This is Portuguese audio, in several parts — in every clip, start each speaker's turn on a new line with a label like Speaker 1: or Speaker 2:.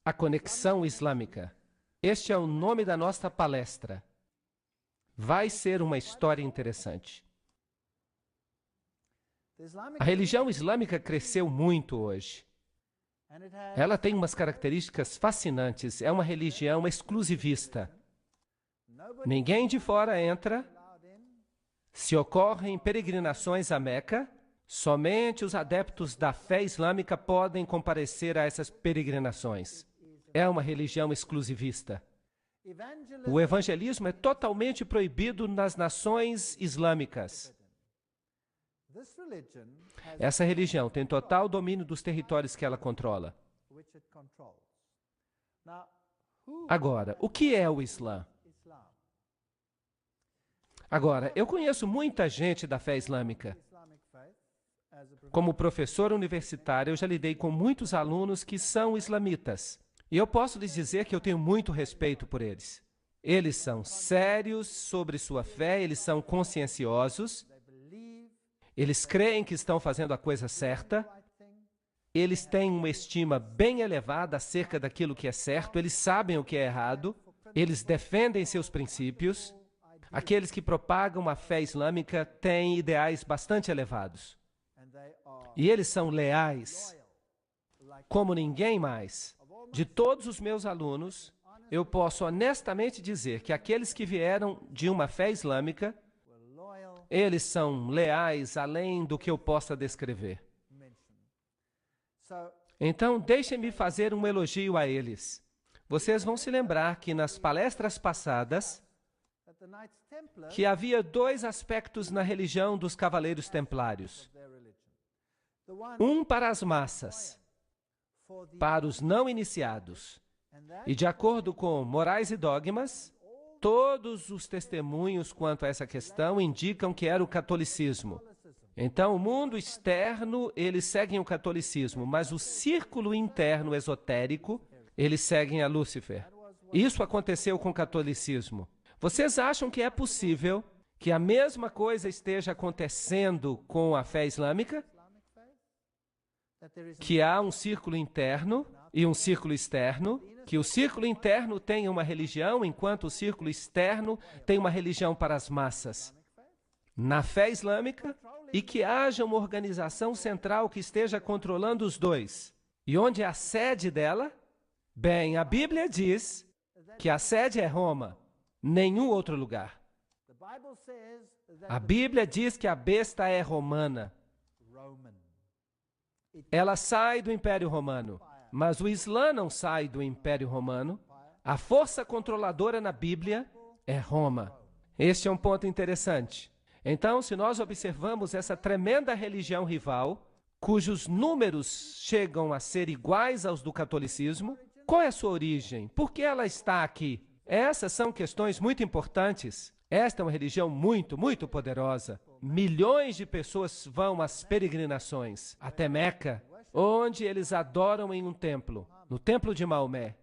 Speaker 1: A conexão islâmica. Este é o nome da nossa palestra. Vai ser uma história interessante. A religião islâmica cresceu muito hoje. Ela tem umas características fascinantes. É uma religião exclusivista. Ninguém de fora entra. Se ocorrem peregrinações a Meca, somente os adeptos da fé islâmica podem comparecer a essas peregrinações. É uma religião exclusivista. O evangelismo é totalmente proibido nas nações islâmicas. Essa religião tem total domínio dos territórios que ela controla. Agora, o que é o Islã? Agora, eu conheço muita gente da fé islâmica. Como professor universitário, eu já lidei com muitos alunos que são islamitas. E eu posso lhes dizer que eu tenho muito respeito por eles. Eles são sérios sobre sua fé, eles são conscienciosos, eles creem que estão fazendo a coisa certa, eles têm uma estima bem elevada acerca daquilo que é certo, eles sabem o que é errado, eles defendem seus princípios. Aqueles que propagam a fé islâmica têm ideais bastante elevados. E eles são leais, como ninguém mais. De todos os meus alunos, eu posso honestamente dizer que aqueles que vieram de uma fé islâmica, eles são leais além do que eu possa descrever. Então, deixem-me fazer um elogio a eles. Vocês vão se lembrar que nas palestras passadas, que havia dois aspectos na religião dos Cavaleiros Templários. Um para as massas, para os não iniciados. E de acordo com Morais e Dogmas, todos os testemunhos quanto a essa questão indicam que era o catolicismo. Então, o mundo externo, eles seguem o catolicismo, mas o círculo interno esotérico, eles seguem a Lúcifer. Isso aconteceu com o catolicismo. Vocês acham que é possível que a mesma coisa esteja acontecendo com a fé islâmica? Que há um círculo interno e um círculo externo, que o círculo interno tem uma religião, enquanto o círculo externo tem uma religião para as massas. Na fé islâmica, e que haja uma organização central que esteja controlando os dois. E onde é a sede dela? Bem, a Bíblia diz que a sede é Roma. Nenhum outro lugar. A Bíblia diz que a besta é romana. Ela sai do Império Romano, mas o Islã não sai do Império Romano. A força controladora na Bíblia é Roma. Este é um ponto interessante. Então, se nós observamos essa tremenda religião rival, cujos números chegam a ser iguais aos do catolicismo, qual é a sua origem? Por que ela está aqui? Essas são questões muito importantes. Esta é uma religião muito, muito poderosa. Milhões de pessoas vão às peregrinações, até Meca, onde eles adoram em um templo, no templo de Maomé.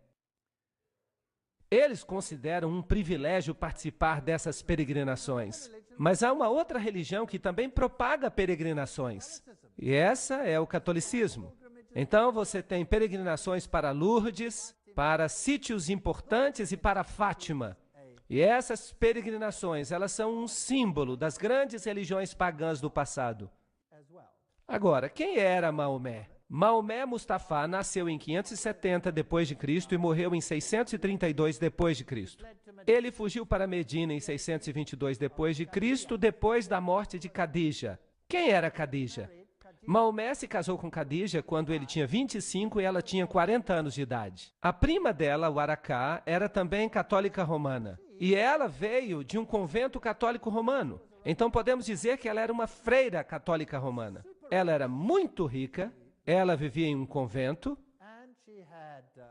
Speaker 1: Eles consideram um privilégio participar dessas peregrinações. Mas há uma outra religião que também propaga peregrinações. E essa é o catolicismo. Então você tem peregrinações para Lourdes, para sítios importantes e para Fátima. E essas peregrinações, elas são um símbolo das grandes religiões pagãs do passado. Agora, quem era Maomé? Maomé Mustafa nasceu em 570 d.C. e morreu em 632 d.C. Ele fugiu para Medina em 622 d.C., depois da morte de Khadija. Quem era Khadija? Maomé se casou com Khadija quando ele tinha 25 e ela tinha 40 anos de idade. A prima dela, Waraqá, era também católica romana. E ela veio de um convento católico romano. Então podemos dizer que ela era uma freira católica romana. Ela era muito rica, ela vivia em um convento,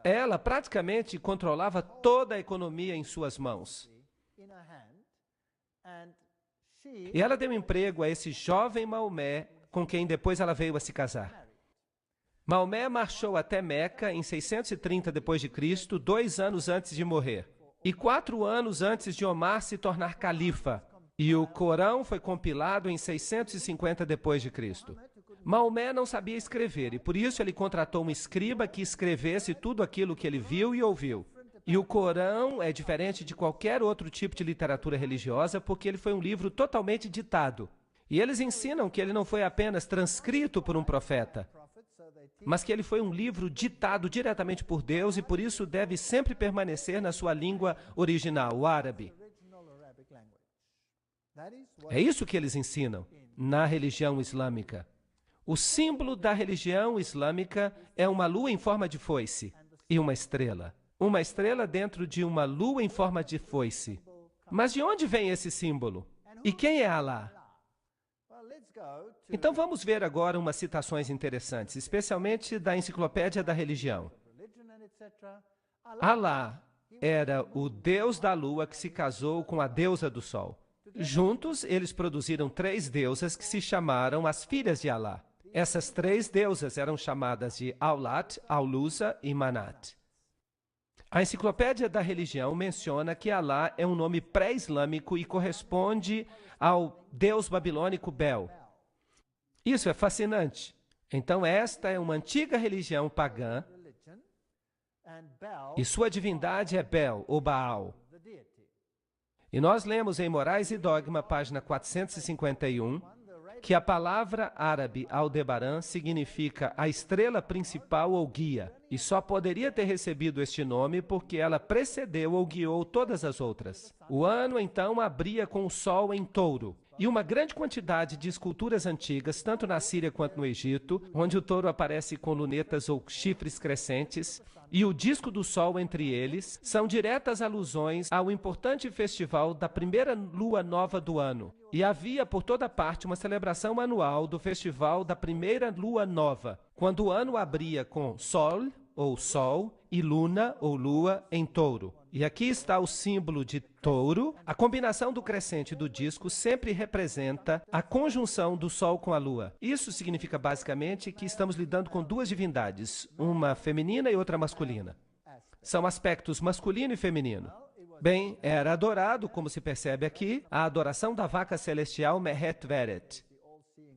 Speaker 1: ela praticamente controlava toda a economia em suas mãos. E ela deu emprego a esse jovem Maomé, com quem depois ela veio a se casar. Maomé marchou até Meca em 630 d.C., 2 anos antes de morrer, e 4 anos antes de Omar se tornar califa, e o Corão foi compilado em 650 d.C. Maomé não sabia escrever e por isso ele contratou um escriba que escrevesse tudo aquilo que ele viu e ouviu. E o Corão é diferente de qualquer outro tipo de literatura religiosa porque ele foi um livro totalmente ditado. E eles ensinam que ele não foi apenas transcrito por um profeta, mas que ele foi um livro ditado diretamente por Deus e por isso deve sempre permanecer na sua língua original, o árabe. É isso que eles ensinam na religião islâmica. O símbolo da religião islâmica é uma lua em forma de foice e uma estrela. Uma estrela dentro de uma lua em forma de foice. Mas de onde vem esse símbolo? E quem é Alá? Então vamos ver agora umas citações interessantes, especialmente da Enciclopédia da Religião. Alá era o deus da lua que se casou com a deusa do sol. Juntos, eles produziram 3 deusas que se chamaram as filhas de Alá. Essas 3 deusas eram chamadas de Aulat, Aulusa e Manat. A Enciclopédia da Religião menciona que Alá é um nome pré-islâmico e corresponde ao deus babilônico Bel. Isso é fascinante. Então, esta é uma antiga religião pagã e sua divindade é Bel, ou Baal. E nós lemos em Morais e Dogma, página 451, que a palavra árabe Aldebaran significa a estrela principal ou guia, e só poderia ter recebido este nome porque ela precedeu ou guiou todas as outras. O ano, então, abria com o sol em touro, e uma grande quantidade de esculturas antigas, tanto na Síria quanto no Egito, onde o touro aparece com lunetas ou chifres crescentes, e o disco do sol entre eles, são diretas alusões ao importante festival da primeira lua nova do ano. E havia por toda parte uma celebração anual do festival da primeira lua nova, quando o ano abria com sol, ou sol, e luna, ou lua, em touro. E aqui está o símbolo de touro. A combinação do crescente e do disco sempre representa a conjunção do sol com a lua. Isso significa basicamente que estamos lidando com 2 divindades, uma feminina e outra masculina. São aspectos masculino e feminino. Bem, era adorado, como se percebe aqui, a adoração da vaca celestial Mehet Veret.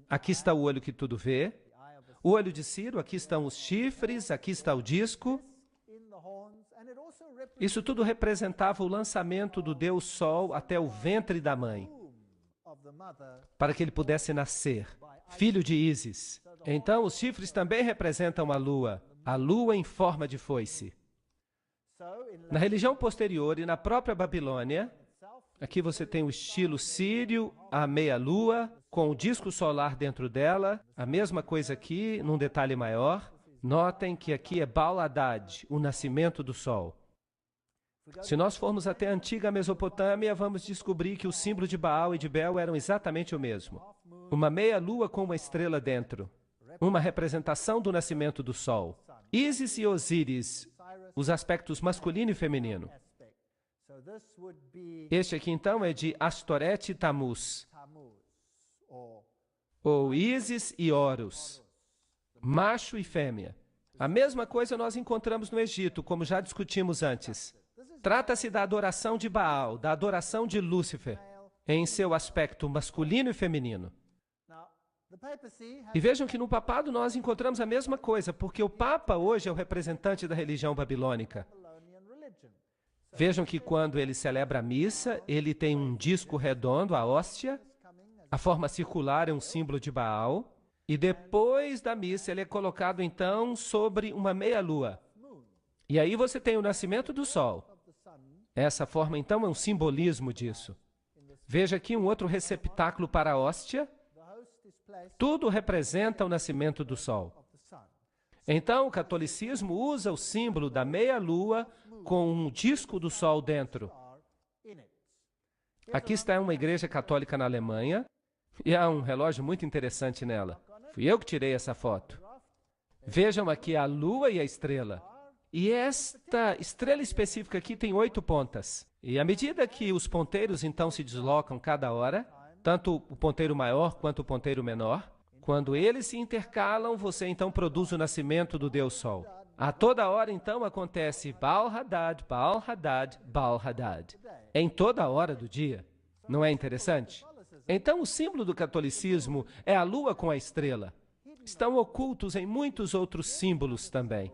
Speaker 1: Aqui está o olho que tudo vê. O olho de Ciro, aqui estão os chifres, aqui está o disco. Isso tudo representava o lançamento do Deus Sol até o ventre da mãe, para que ele pudesse nascer, filho de Ísis. Então, os chifres também representam a lua em forma de foice. Na religião posterior e na própria Babilônia, aqui você tem o estilo sírio, a meia-lua, com o disco solar dentro dela, a mesma coisa aqui, num detalhe maior. Notem que aqui é Baal Haddad, o nascimento do sol. Se nós formos até a antiga Mesopotâmia, vamos descobrir que o símbolo de Baal e de Bel eram exatamente o mesmo. Uma meia-lua com uma estrela dentro, uma representação do nascimento do sol. Ísis e Osíris, os aspectos masculino e feminino. Este aqui, então, é de Astoret e Tamuz, ou Ísis e Horus, macho e fêmea. A mesma coisa nós encontramos no Egito, como já discutimos antes. Trata-se da adoração de Baal, da adoração de Lúcifer, em seu aspecto masculino e feminino. E vejam que no papado nós encontramos a mesma coisa, porque o Papa hoje é o representante da religião babilônica. Vejam que quando ele celebra a missa, ele tem um disco redondo, a hóstia, a forma circular é um símbolo de Baal, e depois da missa ele é colocado então sobre uma meia-lua. E aí você tem o nascimento do sol. Essa forma então é um simbolismo disso. Veja aqui um outro receptáculo para a hóstia. Tudo representa o nascimento do sol. Então o catolicismo usa o símbolo da meia-lua com um disco do sol dentro. Aqui está uma igreja católica na Alemanha e há um relógio muito interessante nela. Fui eu que tirei essa foto. Vejam aqui a lua e a estrela. E esta estrela específica aqui tem 8 pontas. E à medida que os ponteiros então se deslocam cada hora, tanto o ponteiro maior quanto o ponteiro menor, quando eles se intercalam, você então produz o nascimento do Deus Sol. A toda hora então acontece Baal Haddad, Baal Haddad, Baal Haddad. Em toda hora do dia. Não é interessante? Então o símbolo do catolicismo é a lua com a estrela. estão ocultos em muitos outros símbolos também.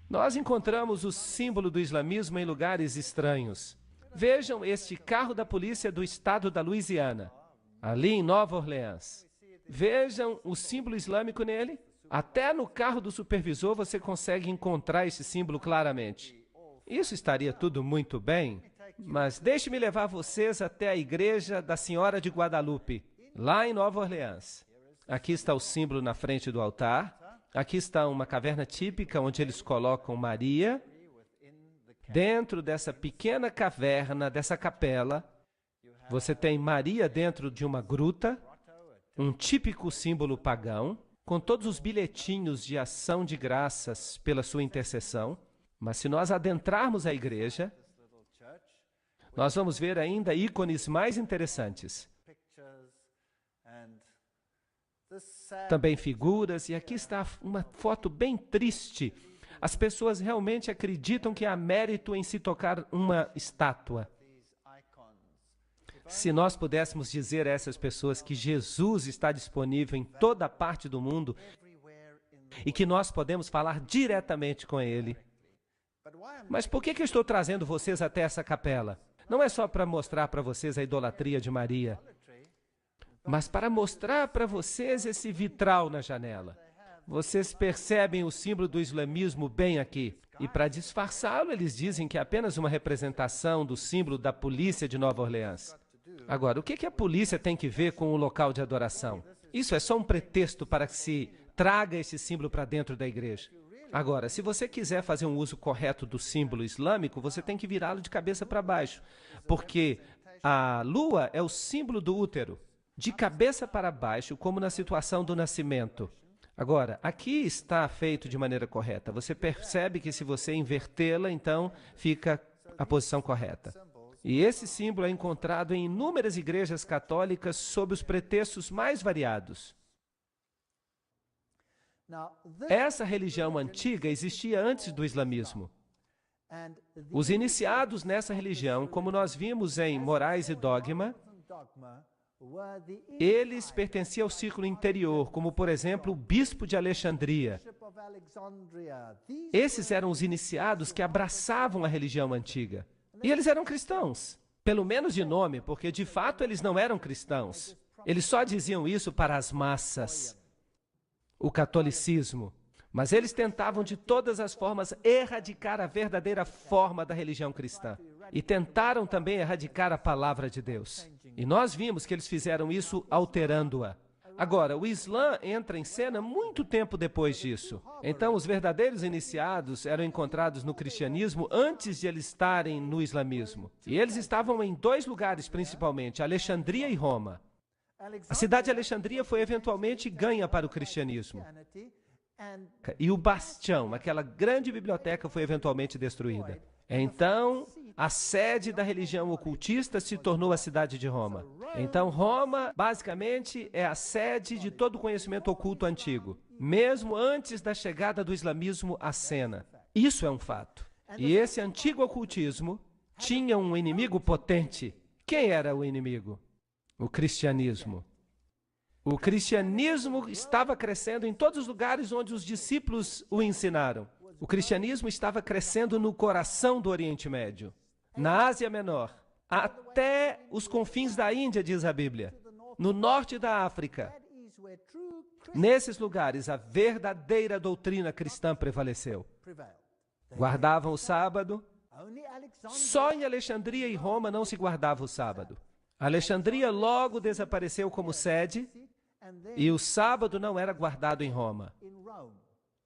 Speaker 1: Nós encontramos o símbolo do islamismo em lugares estranhos. Vejam este carro da polícia do estado da Louisiana, ali em Nova Orleans. Vejam o símbolo islâmico nele. Até no carro do supervisor você consegue encontrar esse símbolo claramente. Isso estaria tudo muito bem, mas deixe-me levar vocês até a igreja da Senhora de Guadalupe, lá em Nova Orleans. Aqui está o símbolo na frente do altar. Aqui está uma caverna típica onde eles colocam Maria. Dentro dessa pequena caverna, dessa capela, você tem Maria dentro de uma gruta, um típico símbolo pagão, com todos os bilhetinhos de ação de graças pela sua intercessão. Mas se nós adentrarmos a igreja, nós vamos ver ainda ícones mais interessantes. Também figuras, e aqui está uma foto bem triste. As pessoas realmente acreditam que há mérito em se tocar uma estátua. Se nós pudéssemos dizer a essas pessoas que Jesus está disponível em toda parte do mundo e que nós podemos falar diretamente com Ele. Mas por que eu estou trazendo vocês até essa capela? Não é só para mostrar para vocês a idolatria de Maria, mas para mostrar para vocês esse vitral na janela. Vocês percebem o símbolo do islamismo bem aqui. E para disfarçá-lo, eles dizem que é apenas uma representação do símbolo da polícia de Nova Orleans. Agora, o que a polícia tem que ver com o local de adoração? Isso é só um pretexto para que se traga esse símbolo para dentro da igreja. Agora, se você quiser fazer um uso correto do símbolo islâmico, você tem que virá-lo de cabeça para baixo, porque a lua é o símbolo do útero, de cabeça para baixo, como na situação do nascimento. Agora, aqui está feito de maneira correta. Você percebe que se você invertê-la, então fica a posição correta. E esse símbolo é encontrado em inúmeras igrejas católicas sob os pretextos mais variados. Essa religião antiga existia antes do islamismo. Os iniciados nessa religião, como nós vimos em Morais e Dogma, eles pertenciam ao círculo interior, como, por exemplo, o bispo de Alexandria. Esses eram os iniciados que abraçavam a religião antiga. E eles eram cristãos, pelo menos de nome, porque de fato eles não eram cristãos. Eles só diziam isso para as massas, o catolicismo. Mas eles tentavam de todas as formas erradicar a verdadeira forma da religião cristã. E tentaram também erradicar a palavra de Deus. E nós vimos que eles fizeram isso alterando-a. Agora, o Islã entra em cena muito tempo depois disso. Então, os verdadeiros iniciados eram encontrados no cristianismo antes de eles estarem no islamismo. E eles estavam em dois lugares, principalmente, Alexandria e Roma. A cidade de Alexandria foi eventualmente ganha para o cristianismo. E o bastião, aquela grande biblioteca, foi eventualmente destruída. Então, a sede da religião ocultista se tornou a cidade de Roma. Então, Roma, basicamente, é a sede de todo o conhecimento oculto antigo, mesmo antes da chegada do islamismo à cena. Isso é um fato. E esse antigo ocultismo tinha um inimigo potente. Quem era o inimigo? O cristianismo. O cristianismo estava crescendo em todos os lugares onde os discípulos o ensinaram. O cristianismo estava crescendo no coração do Oriente Médio, na Ásia Menor, até os confins da Índia, diz a Bíblia, no norte da África. Nesses lugares, a verdadeira doutrina cristã prevaleceu. Guardavam o sábado. Só em Alexandria e Roma não se guardava o sábado. Alexandria logo desapareceu como sede e o sábado não era guardado em Roma.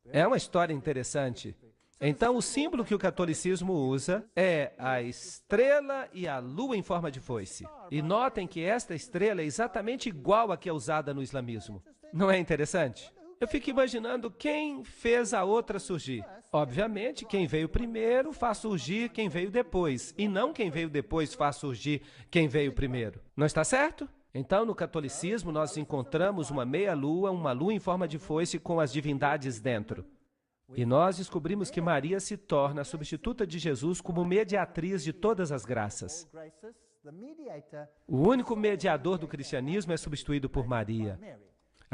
Speaker 1: É uma história interessante. Então, o símbolo que o catolicismo usa é a estrela e a lua em forma de foice. E notem que esta estrela é exatamente igual à que é usada no islamismo. Não é interessante? Eu fico imaginando quem fez a outra surgir. Obviamente, quem veio primeiro faz surgir quem veio depois, e não quem veio depois faz surgir quem veio primeiro. Não está certo? Então, no catolicismo, nós encontramos uma meia-lua, uma lua em forma de foice com as divindades dentro. E nós descobrimos que Maria se torna a substituta de Jesus como mediatriz de todas as graças. O único mediador do cristianismo é substituído por Maria.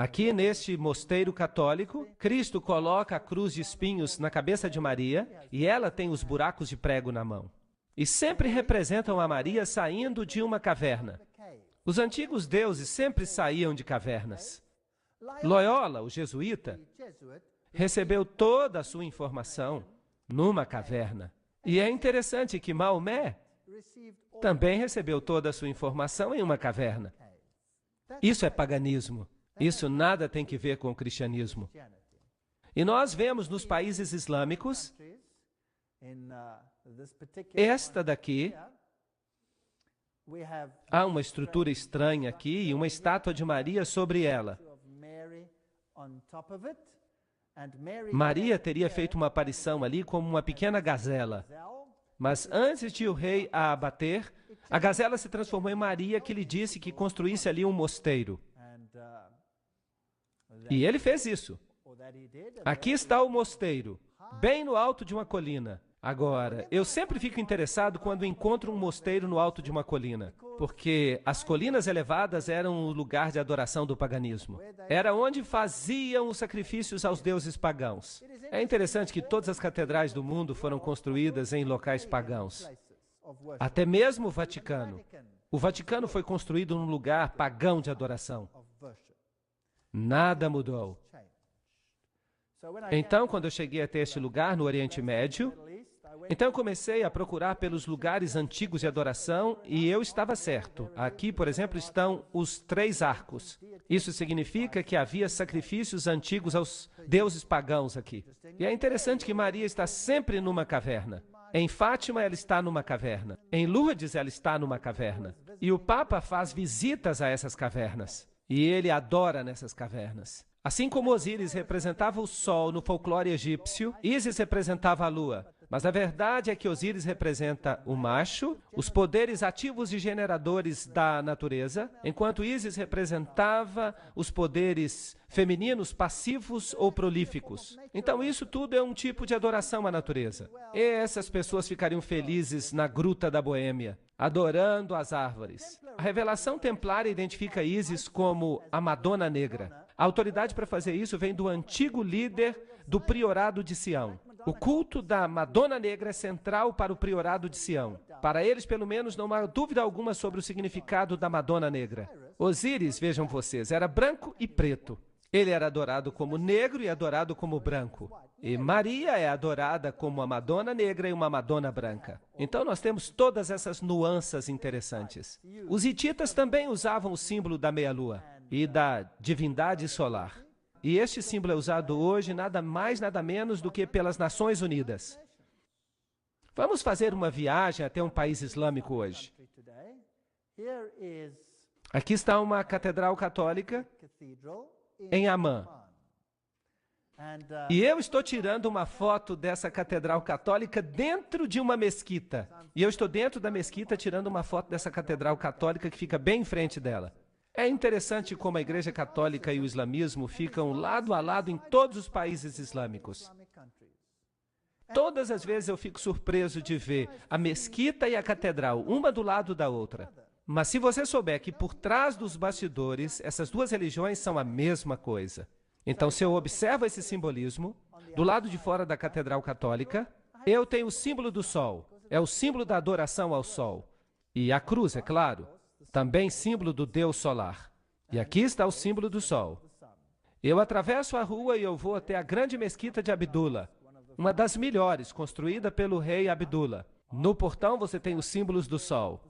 Speaker 1: Aqui neste mosteiro católico, Cristo coloca a cruz de espinhos na cabeça de Maria e ela tem os buracos de prego na mão. E sempre representam a Maria saindo de uma caverna. Os antigos deuses sempre saíam de cavernas. Loyola, o jesuíta, recebeu toda a sua informação numa caverna. E é interessante que Maomé também recebeu toda a sua informação em uma caverna. Isso é paganismo. Isso nada tem que ver com o cristianismo. E nós vemos nos países islâmicos, esta daqui, há uma estrutura estranha aqui e uma estátua de Maria sobre ela. Maria teria feito uma aparição ali como uma pequena gazela. Mas antes de o rei a abater, a gazela se transformou em Maria, que lhe disse que construísse ali um mosteiro. E ele fez isso. Aqui está o mosteiro, bem no alto de uma colina. Agora, eu sempre fico interessado quando encontro um mosteiro no alto de uma colina, porque as colinas elevadas eram o lugar de adoração do paganismo. Era onde faziam os sacrifícios aos deuses pagãos. É interessante que todas as catedrais do mundo foram construídas em locais pagãos. Até mesmo o Vaticano. O Vaticano foi construído num lugar pagão de adoração. Nada mudou. Então, quando eu cheguei até este lugar, no Oriente Médio, então eu comecei a procurar pelos lugares antigos de adoração e eu estava certo. Aqui, por exemplo, estão os 3 arcos. Isso significa que havia sacrifícios antigos aos deuses pagãos aqui. E é interessante que Maria está sempre numa caverna. Em Fátima, ela está numa caverna. Em Lourdes, ela está numa caverna. E o Papa faz visitas a essas cavernas. E ele adora nessas cavernas. Assim como Osíris representava o sol no folclore egípcio, Ísis representava a lua. Mas a verdade é que Osíris representa o macho, os poderes ativos e generadores da natureza, enquanto Ísis representava os poderes femininos passivos ou prolíficos. Então isso tudo é um tipo de adoração à natureza. E essas pessoas ficariam felizes na Gruta da Boêmia, adorando as árvores. A revelação templária identifica Ísis como a Madonna Negra. A autoridade para fazer isso vem do antigo líder do priorado de Sião. O culto da Madonna Negra é central para o priorado de Sião. Para eles, pelo menos, não há dúvida alguma sobre o significado da Madonna Negra. Osíris, vejam vocês, era branco e preto. Ele era adorado como negro e adorado como branco. E Maria é adorada como uma Madonna Negra e uma Madonna Branca. Então nós temos todas essas nuances interessantes. Os hititas também usavam o símbolo da meia-lua e da divindade solar. E este símbolo é usado hoje nada mais, nada menos do que pelas Nações Unidas. Vamos fazer uma viagem até um país islâmico hoje. Aqui está uma catedral católica em Amman. E eu estou tirando uma foto dessa catedral católica dentro de uma mesquita. E eu estou dentro da mesquita tirando uma foto dessa catedral católica que fica bem em frente dela. É interessante como a Igreja Católica e o islamismo ficam lado a lado em todos os países islâmicos. Todas as vezes eu fico surpreso de ver a mesquita e a catedral, uma do lado da outra. Mas se você souber que por trás dos bastidores, essas duas religiões são a mesma coisa. Então, se eu observo esse simbolismo, do lado de fora da Catedral Católica, eu tenho o símbolo do sol. É o símbolo da adoração ao sol. E a cruz, é claro, também símbolo do Deus solar. E aqui está o símbolo do sol. Eu atravesso a rua e eu vou até a grande mesquita de Abdullah, uma das melhores, construída pelo rei Abdullah. No portão você tem os símbolos do sol.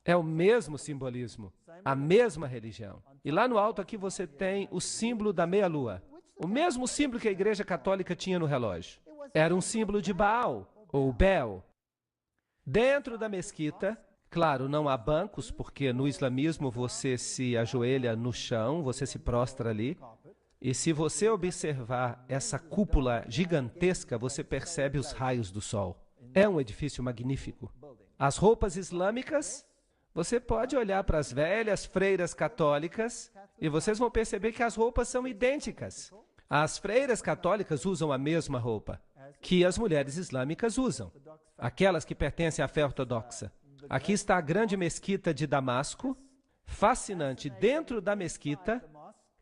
Speaker 1: É o mesmo simbolismo, a mesma religião. E lá no alto aqui você tem o símbolo da meia-lua. O mesmo símbolo que a Igreja Católica tinha no relógio. Era um símbolo de Baal, ou Bel. Dentro da mesquita, claro, não há bancos, porque no islamismo você se ajoelha no chão, você se prostra ali. E se você observar essa cúpula gigantesca, você percebe os raios do sol. É um edifício magnífico. As roupas islâmicas, você pode olhar para as velhas freiras católicas e vocês vão perceber que as roupas são idênticas. As freiras católicas usam a mesma roupa que as mulheres islâmicas usam, aquelas que pertencem à fé ortodoxa. Aqui está a grande mesquita de Damasco, fascinante. Dentro da mesquita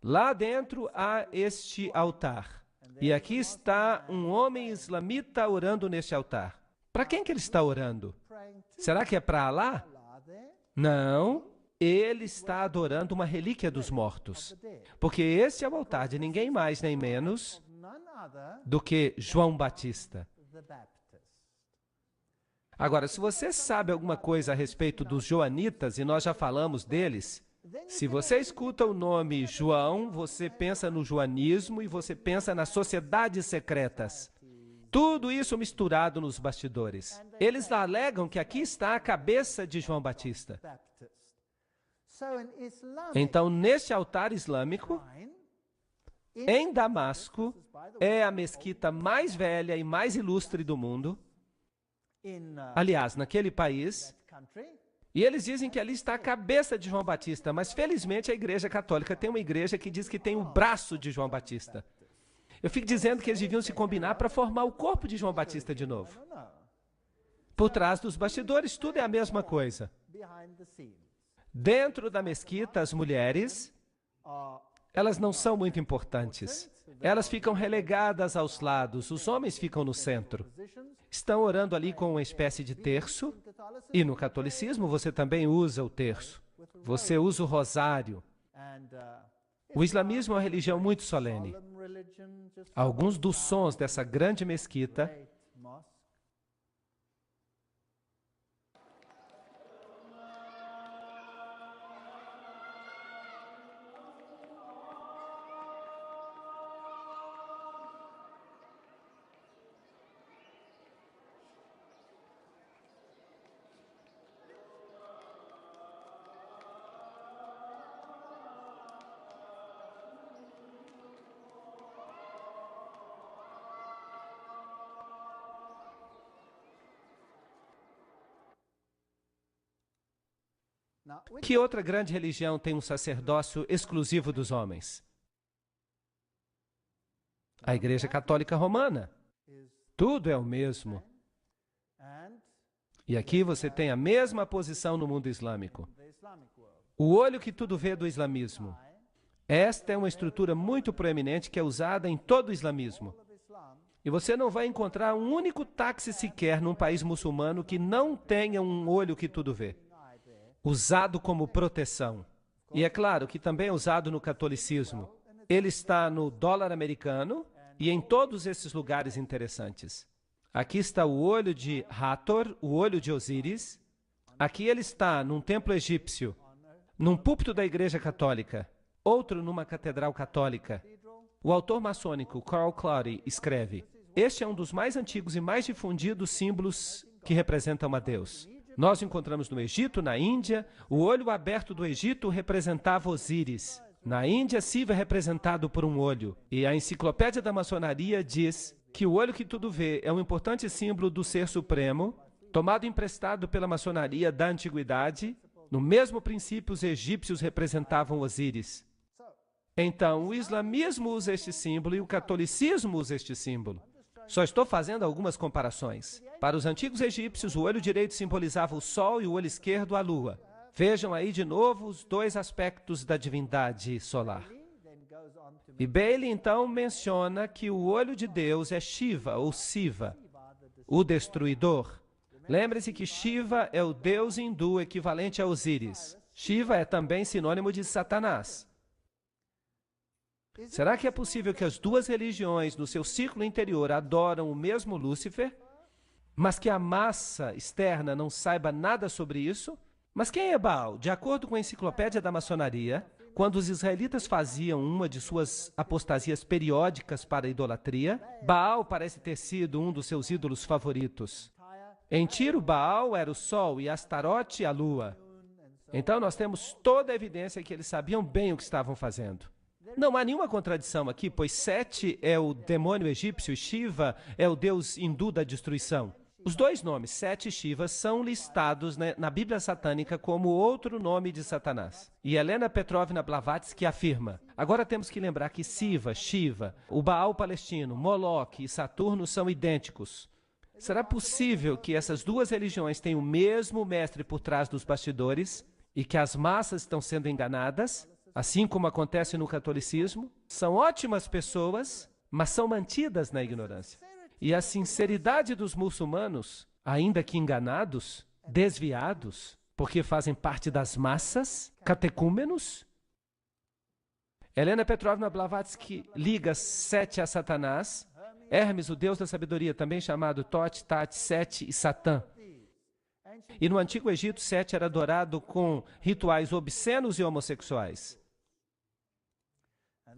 Speaker 1: Lá dentro há este altar. E aqui está um homem islamita orando neste altar. Para quem que ele está orando? Será que é para Alá? Não. Ele está adorando uma relíquia dos mortos. Porque esse é o altar de ninguém mais nem menos do que João Batista. Agora, se você sabe alguma coisa a respeito dos joanitas, e nós já falamos deles, se você escuta o nome João, você pensa no joanismo e você pensa nas sociedades secretas. Tudo isso misturado nos bastidores. Eles alegam que aqui está a cabeça de João Batista. Então, neste altar islâmico, em Damasco, é a mesquita mais velha e mais ilustre do mundo. Aliás, naquele país, e eles dizem que ali está a cabeça de João Batista, mas felizmente a Igreja Católica tem uma igreja que diz que tem o braço de João Batista. Eu fico dizendo que eles deviam se combinar para formar o corpo de João Batista de novo. Por trás dos bastidores, tudo é a mesma coisa. Dentro da mesquita, as mulheres, elas não são muito importantes. Elas ficam relegadas aos lados, os homens ficam no centro. Estão orando ali com uma espécie de terço, e no catolicismo você também usa o terço. Você usa o rosário. O islamismo é uma religião muito solene. Alguns dos sons dessa grande mesquita Que outra grande religião tem um sacerdócio exclusivo dos homens? A Igreja Católica Romana. Tudo é o mesmo. E aqui você tem a mesma posição no mundo islâmico. O olho que tudo vê do islamismo. Esta é uma estrutura muito proeminente que é usada em todo o islamismo. E você não vai encontrar um único táxi sequer num país muçulmano que não tenha um olho que tudo vê. Usado como proteção. E é claro que também é usado no catolicismo. Ele está no dólar americano e em todos esses lugares interessantes. Aqui está o olho de Hathor, o olho de Osíris. Aqui ele está num templo egípcio, num púlpito da Igreja Católica, outro numa catedral católica. O autor maçônico Carl Clary escreve: este é um dos mais antigos e mais difundidos símbolos que representam a Deus. Nós encontramos no Egito, na Índia, o olho aberto do Egito representava Osíris. Na Índia, Siva é representado por um olho. E a enciclopédia da maçonaria diz que o olho que tudo vê é um importante símbolo do Ser Supremo, tomado emprestado pela maçonaria da antiguidade. No mesmo princípio, os egípcios representavam Osíris. Então, o islamismo usa este símbolo e o catolicismo usa este símbolo. Só estou fazendo algumas comparações. Para os antigos egípcios, o olho direito simbolizava o sol e o olho esquerdo a lua. Vejam aí de novo os dois aspectos da divindade solar. E Bailey, então, menciona que o olho de Deus é Shiva, ou Siva, o destruidor. Lembre-se que Shiva é o deus hindu equivalente a Osíris. Shiva é também sinônimo de Satanás. Será que é possível que as duas religiões, no seu círculo interior, adoram o mesmo Lúcifer, mas que a massa externa não saiba nada sobre isso? Mas quem é Baal? De acordo com a enciclopédia da maçonaria, quando os israelitas faziam uma de suas apostasias periódicas para a idolatria, Baal parece ter sido um dos seus ídolos favoritos. Em Tiro, Baal era o sol e Astarote a lua. Então nós temos toda a evidência que eles sabiam bem o que estavam fazendo. Não há nenhuma contradição aqui, pois Sete é o demônio egípcio e Shiva é o deus hindu da destruição. Os dois nomes, Sete e Shiva, são listados na Bíblia satânica como outro nome de Satanás. E Helena Petrovna Blavatsky afirma: agora temos que lembrar que Siva, Shiva, o Baal palestino, Moloque e Saturno são idênticos. Será possível que essas duas religiões tenham o mesmo mestre por trás dos bastidores e que as massas estão sendo enganadas? assim como acontece no catolicismo, são ótimas pessoas, mas são mantidas na ignorância. E a sinceridade dos muçulmanos, ainda que enganados, desviados, porque fazem parte das massas, catecúmenos. Helena Petrovna Blavatsky liga Sete a Satanás, Hermes, o deus da sabedoria, também chamado Tote, Tate, Sete e Satã. E no Antigo Egito, Sete era adorado com rituais obscenos e homossexuais.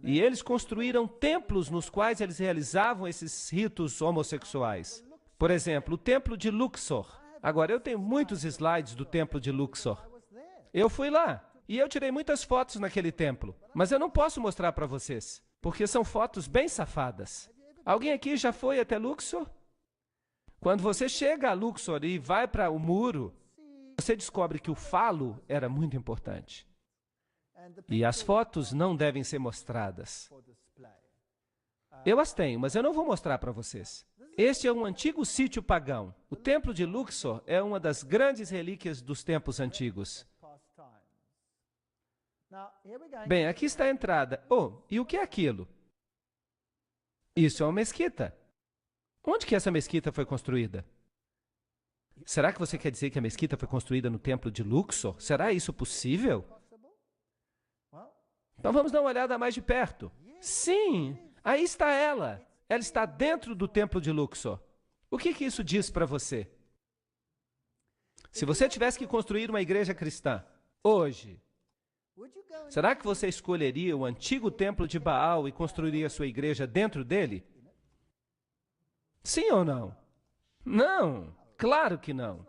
Speaker 1: E eles construíram templos nos quais eles realizavam esses ritos homossexuais. Por exemplo, o templo de Luxor. Agora, eu tenho muitos slides do templo de Luxor. Eu fui lá e eu tirei muitas fotos naquele templo, mas eu não posso mostrar para vocês, porque são fotos bem safadas. Alguém aqui já foi até Luxor? Quando você chega a Luxor e vai para o muro, você descobre que o falo era muito importante. E as fotos não devem ser mostradas. Eu as tenho, mas eu não vou mostrar para vocês. Este é um antigo sítio pagão. O templo de Luxor é uma das grandes relíquias dos tempos antigos. Bem, aqui está a entrada. Oh, e o que é aquilo? Isso é uma mesquita. Onde que essa mesquita foi construída? Será que você quer dizer que a mesquita foi construída no templo de Luxor? Será isso possível? Então vamos dar uma olhada mais de perto. Sim, aí está ela. Ela está dentro do templo de Luxor. O que isso diz para você? Se você tivesse que construir uma igreja cristã hoje, será que você escolheria o antigo templo de Baal e construiria sua igreja dentro dele? Sim ou não? Não, claro que não.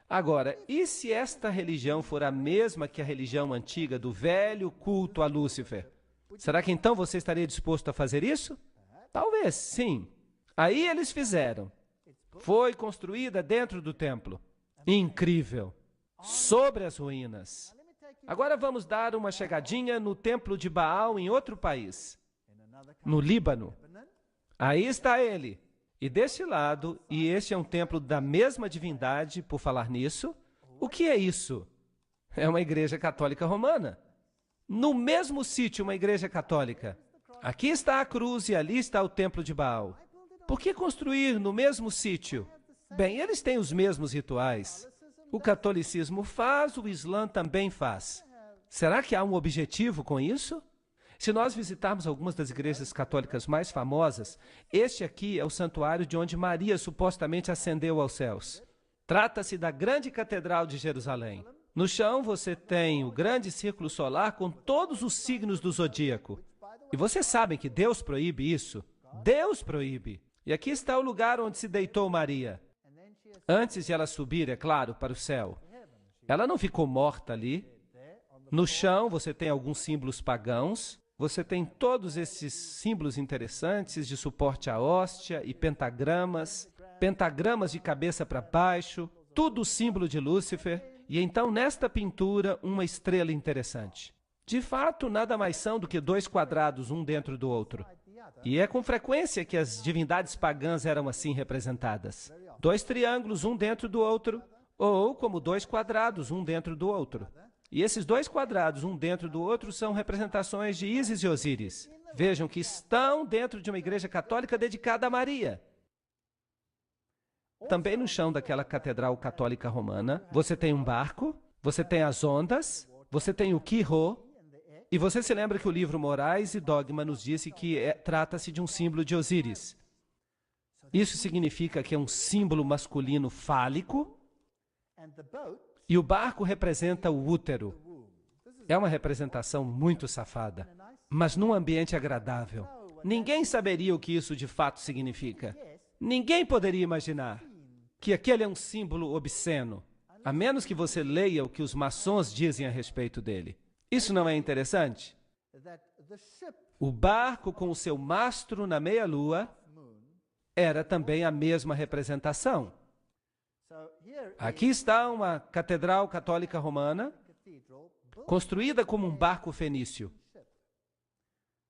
Speaker 1: Agora, e se esta religião for a mesma que a religião antiga do velho culto a Lúcifer? Será que então você estaria disposto a fazer isso? Talvez, sim. Aí eles fizeram. Foi construída dentro do templo. Incrível. Sobre as ruínas. Agora vamos dar uma chegadinha no templo de Baal em outro país. No Líbano. Aí está ele. E deste lado, e este é um templo da mesma divindade, por falar nisso, o que é isso? É uma igreja católica romana. No mesmo sítio, uma igreja católica. Aqui está a cruz e ali está o templo de Baal. Por que construir no mesmo sítio? Bem, eles têm os mesmos rituais. O catolicismo faz, o Islã também faz. Será que há um objetivo com isso? Se nós visitarmos algumas das igrejas católicas mais famosas, este aqui é o santuário de onde Maria supostamente ascendeu aos céus. Trata-se da grande catedral de Jerusalém. No chão você tem o grande círculo solar com todos os signos do zodíaco. E vocês sabem que Deus proíbe isso? Deus proíbe. E aqui está o lugar onde se deitou Maria. Antes de ela subir, é claro, para o céu. Ela não ficou morta ali. No chão você tem alguns símbolos pagãos. Você tem todos esses símbolos interessantes de suporte à hóstia e pentagramas de cabeça para baixo, tudo símbolo de Lúcifer. E então, nesta pintura, uma estrela interessante. De fato, nada mais são do que dois quadrados, um dentro do outro. E é com frequência que as divindades pagãs eram assim representadas. Dois triângulos, um dentro do outro, ou como dois quadrados, um dentro do outro. E esses dois quadrados, um dentro do outro, são representações de Ísis e Osíris. Vejam que estão dentro de uma igreja católica dedicada a Maria. Também no chão daquela catedral católica romana, você tem um barco, você tem as ondas, você tem o Quirô, e você se lembra que o livro Morais e Dogma nos disse que trata-se de um símbolo de Osíris. Isso significa que é um símbolo masculino fálico, e o barco representa o útero. É uma representação muito safada, mas num ambiente agradável. Ninguém saberia o que isso de fato significa. Ninguém poderia imaginar que aquele é um símbolo obsceno, a menos que você leia o que os maçons dizem a respeito dele. Isso não é interessante? O barco com o seu mastro na meia-lua era também a mesma representação. Aqui está uma catedral católica romana, construída como um barco fenício.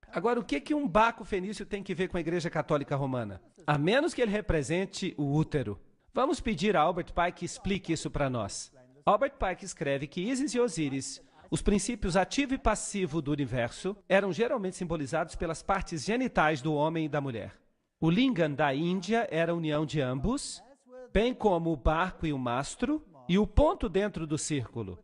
Speaker 1: Agora, o que um barco fenício tem que ver com a Igreja Católica Romana? A menos que ele represente o útero. Vamos pedir a Albert Pike que explique isso para nós. Albert Pike escreve que Ísis e Osíris Os princípios ativo e passivo do universo eram geralmente simbolizados pelas partes genitais do homem e da mulher. O lingam da Índia era a união de ambos, bem como o barco e o mastro, e o ponto dentro do círculo.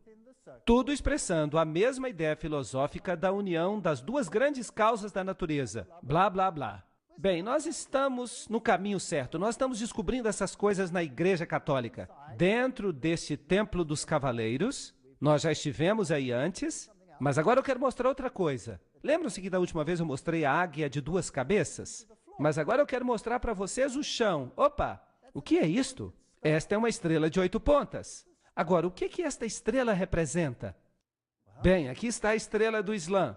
Speaker 1: Tudo expressando a mesma ideia filosófica da união das duas grandes causas da natureza. Blá, blá, blá. Bem, nós estamos no caminho certo. Nós estamos descobrindo essas coisas na Igreja Católica. Dentro deste Templo dos Cavaleiros, nós já estivemos aí antes, mas agora eu quero mostrar outra coisa. Lembram-se que da última vez eu mostrei a águia de 2 cabeças? Mas agora eu quero mostrar para vocês o chão. Opa! O que é isto? Esta é uma estrela de 8 pontas. Agora, o que esta estrela representa? Bem, aqui está a estrela do Islã.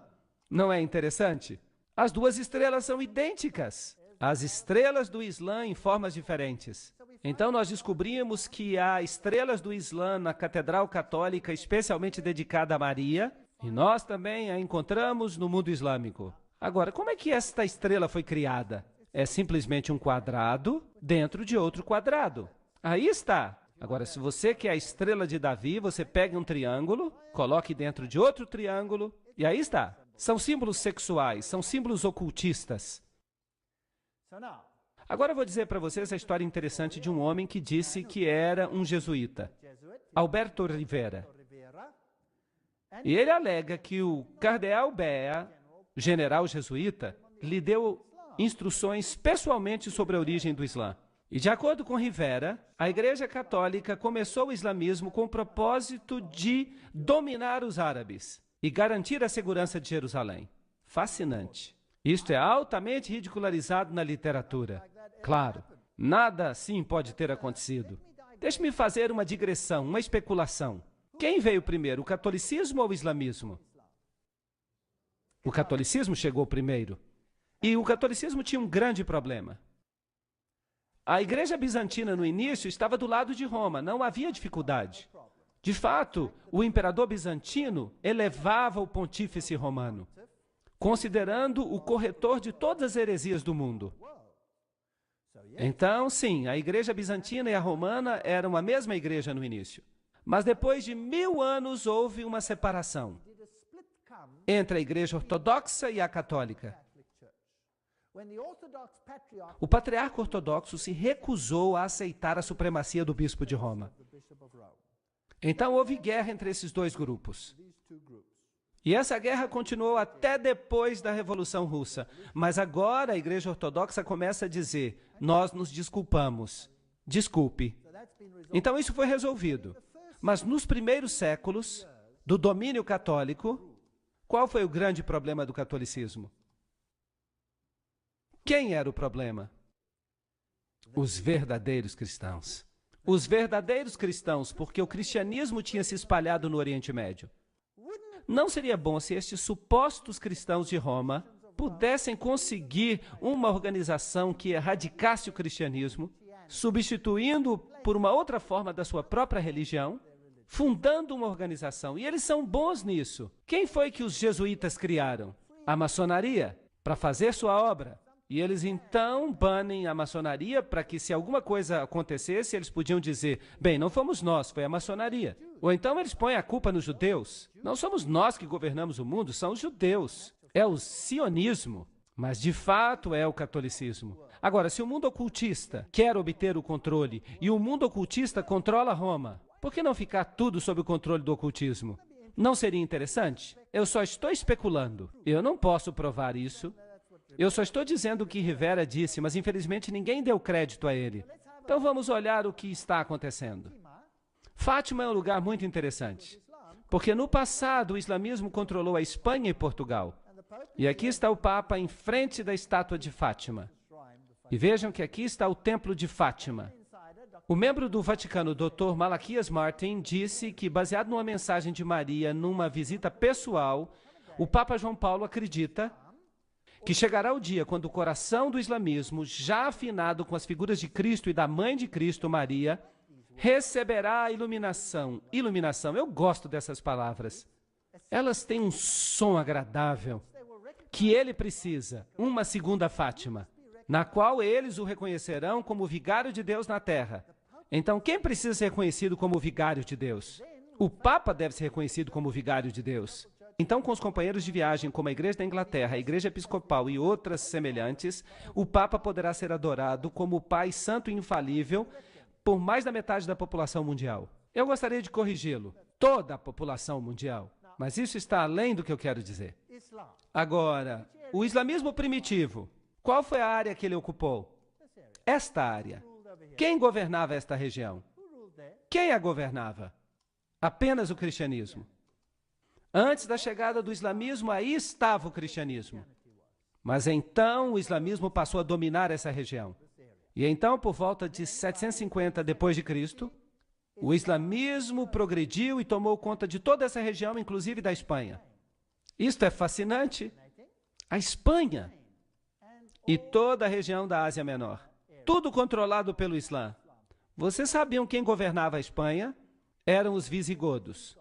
Speaker 1: Não é interessante? As duas estrelas são idênticas. As estrelas do Islã em formas diferentes. Então, nós descobrimos que há estrelas do Islã na Catedral Católica especialmente dedicada a Maria, e nós também a encontramos no mundo islâmico. Agora, como é que esta estrela foi criada? É simplesmente um quadrado dentro de outro quadrado. Aí está. Agora, se você quer a estrela de Davi, você pega um triângulo, coloque dentro de outro triângulo, e aí está. São símbolos sexuais, são símbolos ocultistas. Agora eu vou dizer para vocês a história interessante de um homem que disse que era um jesuíta, Alberto Rivera. E ele alega que o cardeal Bea, general jesuíta, lhe deu instruções pessoalmente sobre a origem do Islã. E de acordo com Rivera, a Igreja Católica começou o islamismo com o propósito de dominar os árabes e garantir a segurança de Jerusalém. Fascinante. Isto é altamente ridicularizado na literatura. Claro, nada assim pode ter acontecido. Deixe-me fazer uma digressão, uma especulação. Quem veio primeiro, o catolicismo ou o islamismo? O catolicismo chegou primeiro. E o catolicismo tinha um grande problema. A Igreja Bizantina, no início, estava do lado de Roma, não havia dificuldade. De fato, o imperador bizantino elevava o pontífice romano, considerando o corretor de todas as heresias do mundo. Então, sim, a Igreja Bizantina e a Romana eram a mesma igreja no início. Mas depois de 1000 anos houve uma separação entre a Igreja Ortodoxa e a Católica. O patriarca ortodoxo se recusou a aceitar a supremacia do bispo de Roma. Então houve guerra entre esses dois grupos. E essa guerra continuou até depois da Revolução Russa. Mas agora a Igreja Ortodoxa começa a dizer, nós nos desculpamos. Desculpe. Então isso foi resolvido. Mas nos primeiros séculos do domínio católico, qual foi o grande problema do catolicismo? Quem era o problema? Os verdadeiros cristãos. Os verdadeiros cristãos, porque o cristianismo tinha se espalhado no Oriente Médio. Não seria bom se estes supostos cristãos de Roma pudessem conseguir uma organização que erradicasse o cristianismo, substituindo por uma outra forma da sua própria religião, fundando uma organização. E eles são bons nisso. Quem foi que os jesuítas criaram? A maçonaria, para fazer sua obra. E eles então banem a maçonaria para que, se alguma coisa acontecesse, eles podiam dizer, bem, não fomos nós, foi a maçonaria. Ou então eles põem a culpa nos judeus. Não somos nós que governamos o mundo, são os judeus. É o sionismo, mas de fato é o catolicismo. Agora, se o mundo ocultista quer obter o controle e o mundo ocultista controla Roma, por que não ficar tudo sob o controle do ocultismo? Não seria interessante? Eu só estou especulando. Eu não posso provar isso. Eu só estou dizendo o que Rivera disse, mas infelizmente ninguém deu crédito a ele. Então vamos olhar o que está acontecendo. Fátima é um lugar muito interessante, porque no passado o islamismo controlou a Espanha e Portugal. E aqui está o Papa em frente da estátua de Fátima. E vejam que aqui está o Templo de Fátima. O membro do Vaticano, Dr. Malaquias Martin, disse que, baseado numa mensagem de Maria numa visita pessoal, o Papa João Paulo acredita que chegará o dia quando o coração do islamismo, já afinado com as figuras de Cristo e da mãe de Cristo, Maria, receberá a iluminação. Iluminação, eu gosto dessas palavras. Elas têm um som agradável que ele precisa, uma segunda Fátima, na qual eles o reconhecerão como o vigário de Deus na terra. Então, quem precisa ser reconhecido como o vigário de Deus? O Papa deve ser reconhecido como vigário de Deus. Então, com os companheiros de viagem, como a Igreja da Inglaterra, a Igreja Episcopal e outras semelhantes, o Papa poderá ser adorado como o Pai Santo e Infalível por mais da metade da população mundial. Eu gostaria de corrigi-lo. Toda a população mundial. Mas isso está além do que eu quero dizer. Agora, o islamismo primitivo, qual foi a área que ele ocupou? Esta área. Quem governava esta região? Quem a governava? Apenas o cristianismo. Antes da chegada do islamismo, aí estava o cristianismo. Mas então o islamismo passou a dominar essa região. E então, por volta de 750 depois de Cristo, o islamismo progrediu e tomou conta de toda essa região, inclusive da Espanha. Isto é fascinante. A Espanha e toda a região da Ásia Menor. Tudo controlado pelo Islã. Vocês sabiam quem governava a Espanha? Eram os visigodos.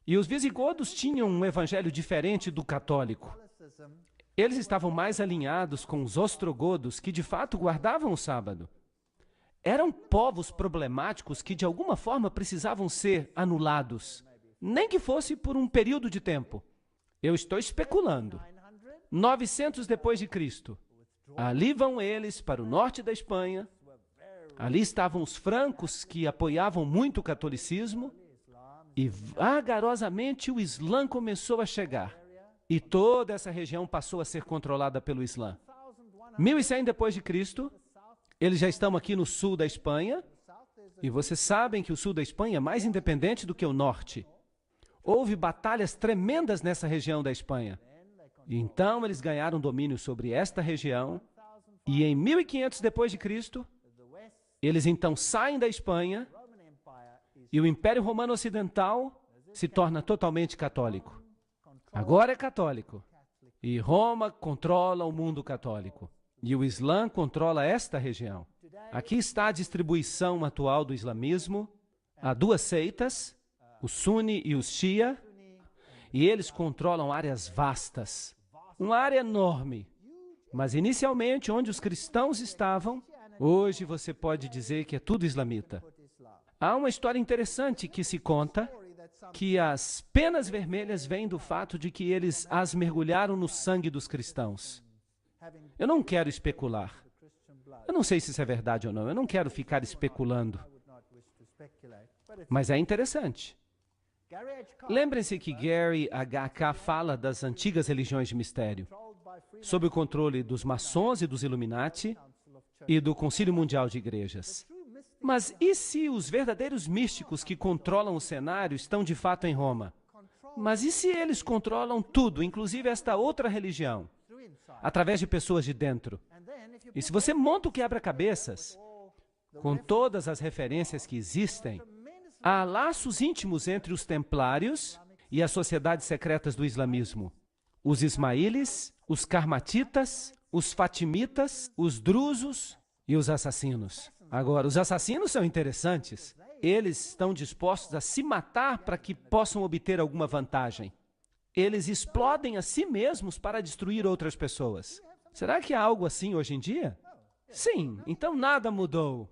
Speaker 1: E os visigodos tinham um evangelho diferente do católico. Eles estavam mais alinhados com os ostrogodos, que de fato guardavam o sábado. Eram povos problemáticos que de alguma forma precisavam ser anulados, nem que fosse por um período de tempo. Eu estou especulando. 900 depois de Cristo. Ali vão eles para o norte da Espanha. Ali estavam os francos, que apoiavam muito o catolicismo. E vagarosamente o Islã começou a chegar. E toda essa região passou a ser controlada pelo Islã. 1100 depois de Cristo, eles já estão aqui no sul da Espanha. E vocês sabem que o sul da Espanha é mais independente do que o norte. Houve batalhas tremendas nessa região da Espanha. E então eles ganharam domínio sobre esta região. E em 1500 depois de Cristo, eles então saem da Espanha e o Império Romano Ocidental se torna totalmente católico. Agora é católico. E Roma controla o mundo católico. E o Islã controla esta região. Aqui está a distribuição atual do islamismo. Há duas seitas, o Sunni e o Shia, e eles controlam áreas vastas. Uma área enorme. Mas inicialmente, onde os cristãos estavam, hoje você pode dizer que é tudo islamita. Há uma história interessante que se conta, que as penas vermelhas vêm do fato de que eles as mergulharam no sangue dos cristãos. Eu não quero especular. Eu não sei se isso é verdade ou não. Eu não quero ficar especulando. Mas é interessante. Lembrem-se que Gary H.K. fala das antigas religiões de mistério, sob o controle dos maçons e dos Illuminati e do Concílio Mundial de Igrejas. Mas e se os verdadeiros místicos que controlam o cenário estão de fato em Roma? Mas e se eles controlam tudo, inclusive esta outra religião, através de pessoas de dentro? E se você monta o quebra-cabeças, com todas as referências que existem, há laços íntimos entre os templários e as sociedades secretas do islamismo. Os ismaílis, os karmatitas, os fatimitas, os drusos e os assassinos. Agora, os assassinos são interessantes. Eles estão dispostos a se matar para que possam obter alguma vantagem. Eles explodem a si mesmos para destruir outras pessoas. Será que há algo assim hoje em dia? Sim, então nada mudou.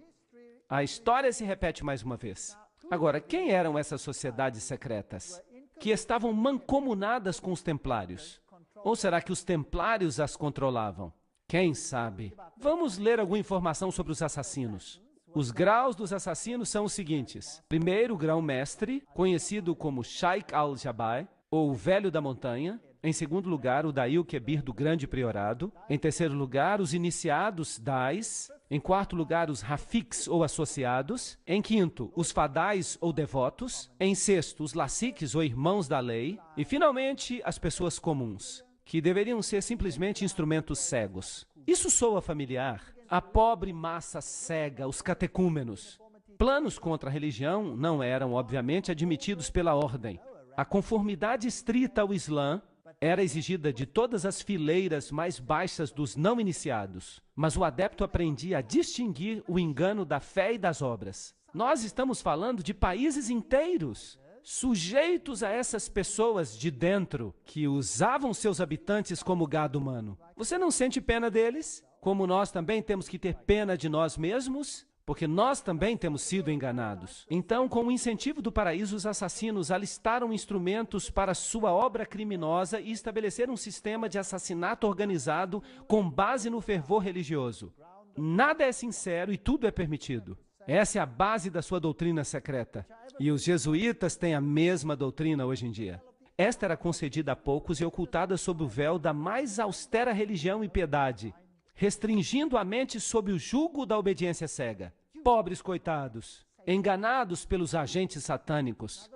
Speaker 1: A história se repete mais uma vez. Agora, quem eram essas sociedades secretas que estavam mancomunadas com os templários? Ou será que os templários as controlavam? Quem sabe? Vamos ler alguma informação sobre os assassinos. Os graus dos assassinos são os seguintes. Primeiro, o grão-mestre, conhecido como Sheikh al-Jabbar, ou o Velho da Montanha. Em segundo lugar, o Daí Kebir do Grande Priorado. Em terceiro lugar, os iniciados Dais. Em quarto lugar, os Rafiks ou associados. Em quinto, os Fadais ou devotos. Em sexto, os Lassiques ou irmãos da lei. E, finalmente, as pessoas comuns, que deveriam ser simplesmente instrumentos cegos. Isso soa familiar? A pobre massa cega, os catecúmenos. Planos contra a religião não eram, obviamente, admitidos pela ordem. A conformidade estrita ao Islã era exigida de todas as fileiras mais baixas dos não iniciados, mas o adepto aprendia a distinguir o engano da fé e das obras. Nós estamos falando de países inteiros, sujeitos a essas pessoas de dentro, que usavam seus habitantes como gado humano. Você não sente pena deles? Como nós também temos que ter pena de nós mesmos? porque nós também temos sido enganados. Então, com o incentivo do paraíso, os assassinos alistaram instrumentos para sua obra criminosa e estabeleceram um sistema de assassinato organizado com base no fervor religioso. Nada é sincero e tudo é permitido. Essa é a base da sua doutrina secreta. E os jesuítas têm a mesma doutrina hoje em dia. Esta era concedida a poucos e ocultada sob o véu da mais austera religião e piedade, restringindo a mente sob o jugo da obediência cega. Pobres coitados, enganados pelos agentes satânicos.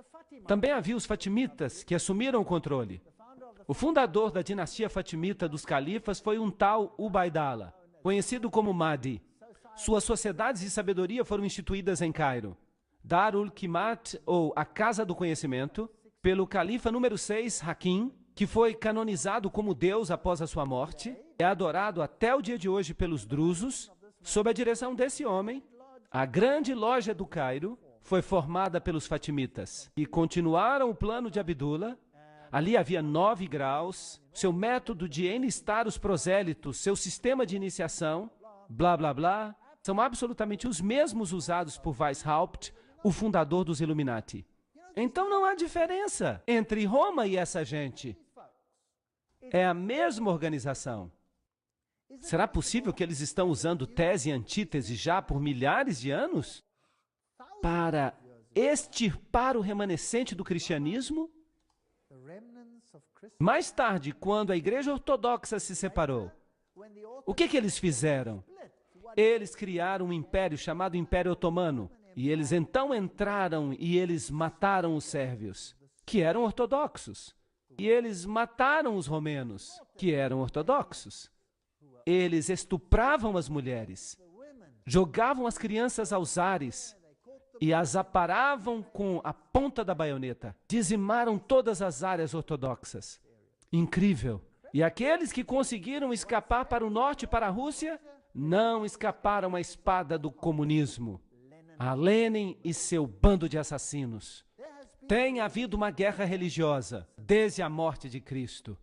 Speaker 1: Também havia os fatimitas, que assumiram o controle. O fundador da dinastia fatimita dos califas foi um tal Ubaidallah, conhecido como Mahdi. Suas sociedades de sabedoria foram instituídas em Cairo. Darul Qimat, ou a Casa do Conhecimento, pelo califa número 6, Hakim, que foi canonizado como Deus após a sua morte, é adorado até o dia de hoje pelos drusos. Sob a direção desse homem, a grande loja do Cairo foi formada pelos fatimitas, e continuaram o plano de Abdullah. Ali havia 9 graus, seu método de enlistar os prosélitos, seu sistema de iniciação, blá, blá, blá, são absolutamente os mesmos usados por Weishaupt, o fundador dos Illuminati. Então não há diferença entre Roma e essa gente. É a mesma organização. Será possível que eles estão usando tese e antítese já por milhares de anos? Para extirpar o remanescente do cristianismo? Mais tarde, quando a Igreja Ortodoxa se separou, o que eles fizeram? Eles criaram um império chamado Império Otomano. E eles então entraram e eles mataram os sérvios, que eram ortodoxos. E eles mataram os romenos, que eram ortodoxos. Eles estupravam as mulheres, jogavam as crianças aos ares e as aparavam com a ponta da baioneta. Dizimaram todas as áreas ortodoxas. Incrível. E aqueles que conseguiram escapar para o norte e para a Rússia, não escaparam à espada do comunismo. A Lenin e seu bando de assassinos. Tem havido uma guerra religiosa desde a morte de Cristo.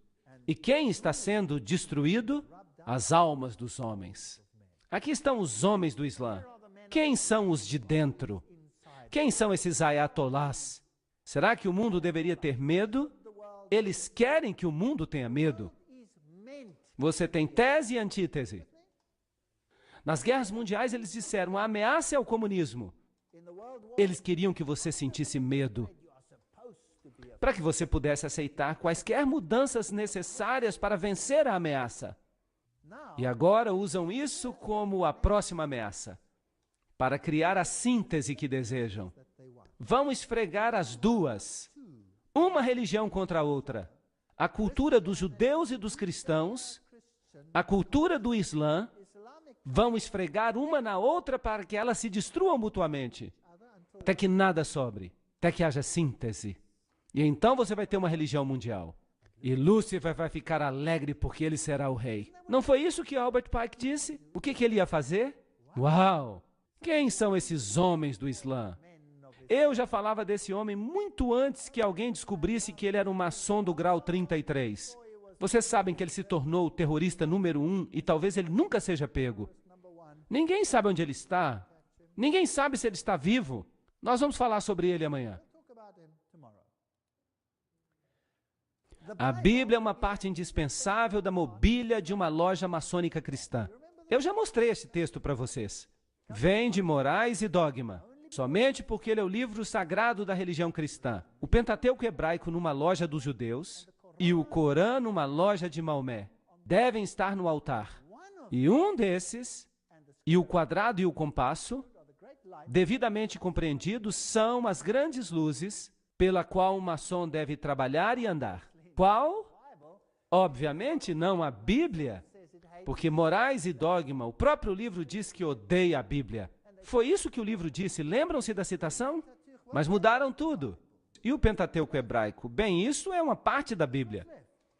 Speaker 1: E quem está sendo destruído? As almas dos homens. Aqui estão os homens do Islã. Quem são os de dentro? Quem são esses ayatolás? Será que o mundo deveria ter medo? Eles querem que o mundo tenha medo. Você tem tese e antítese. Nas guerras mundiais, eles disseram, a ameaça é o comunismo. Eles queriam que você sentisse medo, para que você pudesse aceitar quaisquer mudanças necessárias para vencer a ameaça. E agora usam isso como a próxima ameaça, para criar a síntese que desejam. Vão esfregar as duas, uma religião contra a outra. A cultura dos judeus e dos cristãos, a cultura do Islã, vão esfregar uma na outra para que elas se destruam mutuamente, até que nada sobre, até que haja síntese. E então você vai ter uma religião mundial. E Lúcifer vai ficar alegre porque ele será o rei. Não foi isso que Albert Pike disse? O que ele ia fazer? Uau! Quem são esses homens do Islã? Eu já falava desse homem muito antes que alguém descobrisse que ele era um maçom do grau 33. Vocês sabem que ele se tornou o terrorista número 1 e talvez ele nunca seja pego. Ninguém sabe onde ele está. Ninguém sabe se ele está vivo. Nós vamos falar sobre ele amanhã. A Bíblia é uma parte indispensável da mobília de uma loja maçônica cristã. Eu já mostrei esse texto para vocês. Vem de Morais e Dogma, somente porque ele é o livro sagrado da religião cristã. O Pentateuco hebraico numa loja dos judeus e o Corão numa loja de Maomé devem estar no altar. E um desses, e o quadrado e o compasso, devidamente compreendidos, são as grandes luzes pela qual um maçom deve trabalhar e andar. Qual? Obviamente não a Bíblia, porque Morais e Dogma, o próprio livro diz que odeia a Bíblia. Foi isso que o livro disse, lembram-se da citação? Mas mudaram tudo. E o Pentateuco hebraico? Bem, isso é uma parte da Bíblia.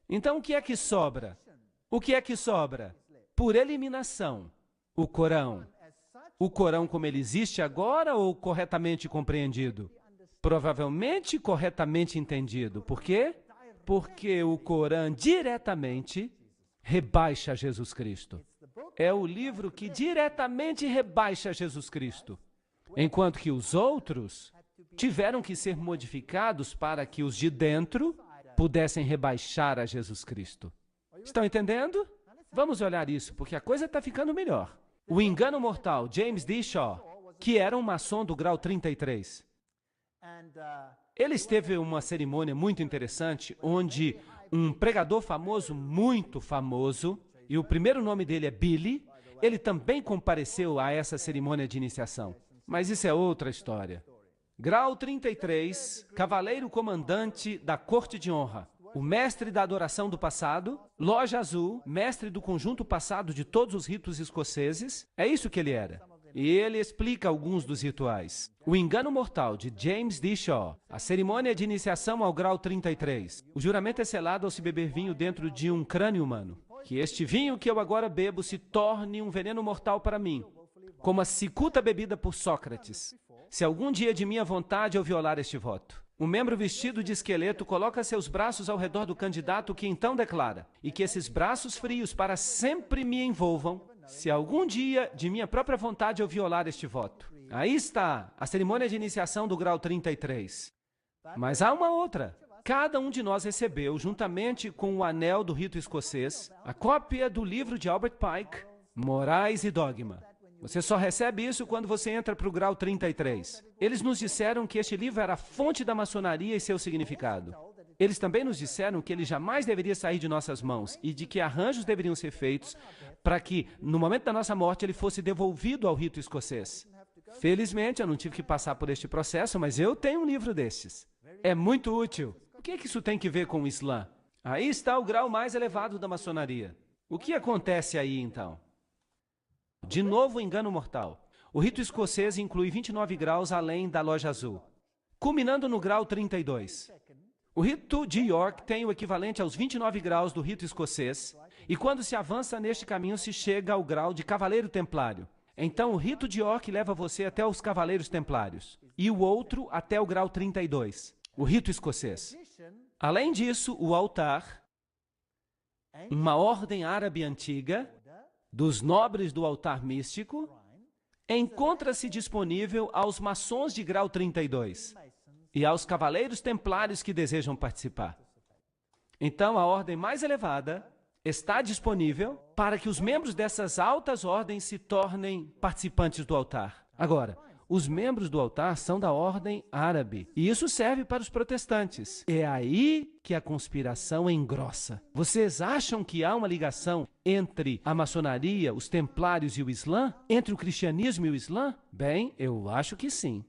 Speaker 1: Então o que é que sobra? O que é que sobra? Por eliminação, o Corão. O Corão como ele existe agora ou corretamente compreendido? Provavelmente corretamente entendido. Por quê? Porque o Corão diretamente rebaixa Jesus Cristo. é o livro que diretamente rebaixa Jesus Cristo, enquanto que os outros tiveram que ser modificados para que os de dentro pudessem rebaixar a Jesus Cristo. Estão entendendo? Vamos olhar isso, porque a coisa está ficando melhor. O engano mortal, James D. Shaw, que era um maçom do grau 33. Ele esteve em uma cerimônia muito interessante, onde um pregador famoso, muito famoso, e o primeiro nome dele é Billy, ele também compareceu a essa cerimônia de iniciação. Mas isso é outra história. Grau 33, cavaleiro comandante da corte de honra. O mestre da adoração do passado, loja azul, mestre do conjunto passado de todos os ritos escoceses. É isso que ele era. E ele explica alguns dos rituais. O engano mortal, de James D. Shaw. A cerimônia de iniciação ao grau 33. O juramento é selado ao se beber vinho dentro de um crânio humano. Que este vinho que eu agora bebo se torne um veneno mortal para mim, como a cicuta bebida por Sócrates. Se algum dia de minha vontade eu violar este voto. Um membro vestido de esqueleto coloca seus braços ao redor do candidato, que então declara: e que esses braços frios para sempre me envolvam, se algum dia de minha própria vontade eu violar este voto. Aí está a cerimônia de iniciação do grau 33. Mas há uma outra. Cada um de nós recebeu, juntamente com o anel do rito escocês, a cópia do livro de Albert Pike, Morais e Dogma. Você só recebe isso quando você entra para o grau 33. Eles nos disseram que este livro era a fonte da maçonaria e seu significado. Eles também nos disseram que ele jamais deveria sair de nossas mãos e de que arranjos deveriam ser feitos para que, no momento da nossa morte, ele fosse devolvido ao rito escocês. Felizmente, eu não tive que passar por este processo, mas eu tenho um livro desses. É muito útil. O que é que isso tem que ver com o Islã? Aí está o grau mais elevado da maçonaria. O que acontece aí, então? De novo, engano mortal. O rito escocês inclui 29 graus além da loja azul, culminando no grau 32. O rito de York tem o equivalente aos 29 graus do rito escocês, e quando se avança neste caminho se chega ao grau de cavaleiro templário. Então o rito de York leva você até os cavaleiros templários, e o outro até o grau 32, o rito escocês. Além disso, o altar, uma ordem árabe antiga, dos nobres do altar místico, encontra-se disponível aos maçons de grau 32 e aos cavaleiros templários que desejam participar. Então, a ordem mais elevada está disponível para que os membros dessas altas ordens se tornem participantes do altar. Agora, os membros do altar são da ordem árabe, e isso serve para os protestantes. É aí que a conspiração engrossa. Vocês acham que há uma ligação entre a maçonaria, os templários e o Islã? Entre o cristianismo e o Islã? Bem, eu acho que sim.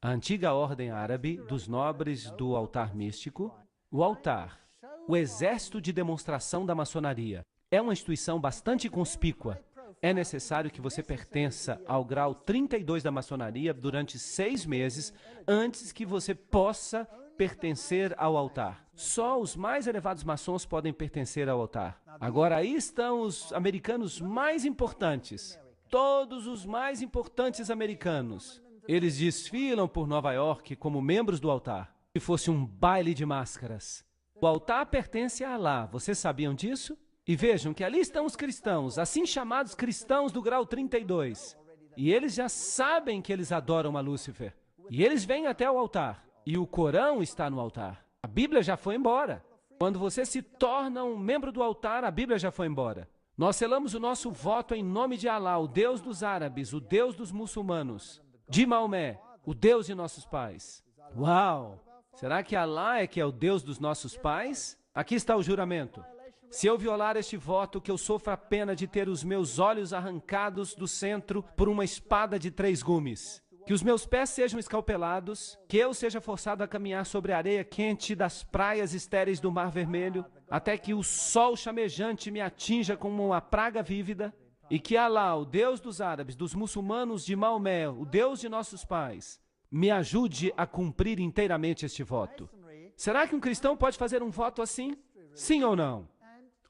Speaker 1: A antiga ordem árabe dos nobres do altar místico, o altar, o exército de demonstração da maçonaria, é uma instituição bastante conspícua. É necessário que você pertença ao grau 32 da maçonaria durante 6 meses antes que você possa pertencer ao altar. Só os mais elevados maçons podem pertencer ao altar. Agora, aí estão os americanos mais importantes. Todos os mais importantes americanos. Eles desfilam por Nova York como membros do altar. Se fosse um baile de máscaras. O altar pertence a Alá. Vocês sabiam disso? E vejam que ali estão os cristãos, assim chamados cristãos do grau 32. E eles já sabem que eles adoram a Lúcifer. E eles vêm até o altar. E o Corão está no altar. A Bíblia já foi embora. Quando você se torna um membro do altar, a Bíblia já foi embora. Nós selamos o nosso voto em nome de Alá, o Deus dos árabes, o Deus dos muçulmanos. De Maomé, o Deus de nossos pais. Uau! Será que Alá é que é o Deus dos nossos pais? Aqui está o juramento. Se eu violar este voto, que eu sofra a pena de ter os meus olhos arrancados do centro por uma espada de 3 gumes. Que os meus pés sejam escalpelados, que eu seja forçado a caminhar sobre a areia quente das praias estéreis do Mar Vermelho, até que o sol chamejante me atinja como uma praga vívida, e que Alá, o Deus dos árabes, dos muçulmanos, de Maomé, o Deus de nossos pais, me ajude a cumprir inteiramente este voto. Será que um cristão pode fazer um voto assim? Sim ou não?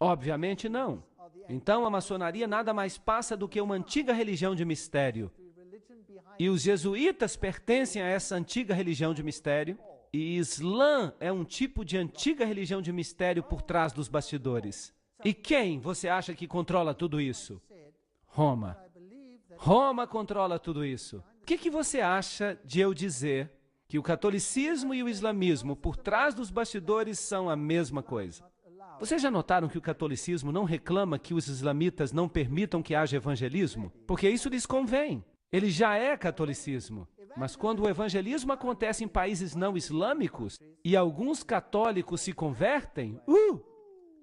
Speaker 1: Obviamente não. Então a maçonaria nada mais passa do que uma antiga religião de mistério. E os jesuítas pertencem a essa antiga religião de mistério. E Islã é um tipo de antiga religião de mistério por trás dos bastidores. E quem você acha que controla tudo isso? Roma. Roma controla tudo isso. O que você acha de eu dizer que o catolicismo e o islamismo por trás dos bastidores são a mesma coisa? Vocês já notaram que o catolicismo não reclama que os islamitas não permitam que haja evangelismo? Porque isso lhes convém. Ele já é catolicismo. Mas quando o evangelismo acontece em países não islâmicos e alguns católicos se convertem,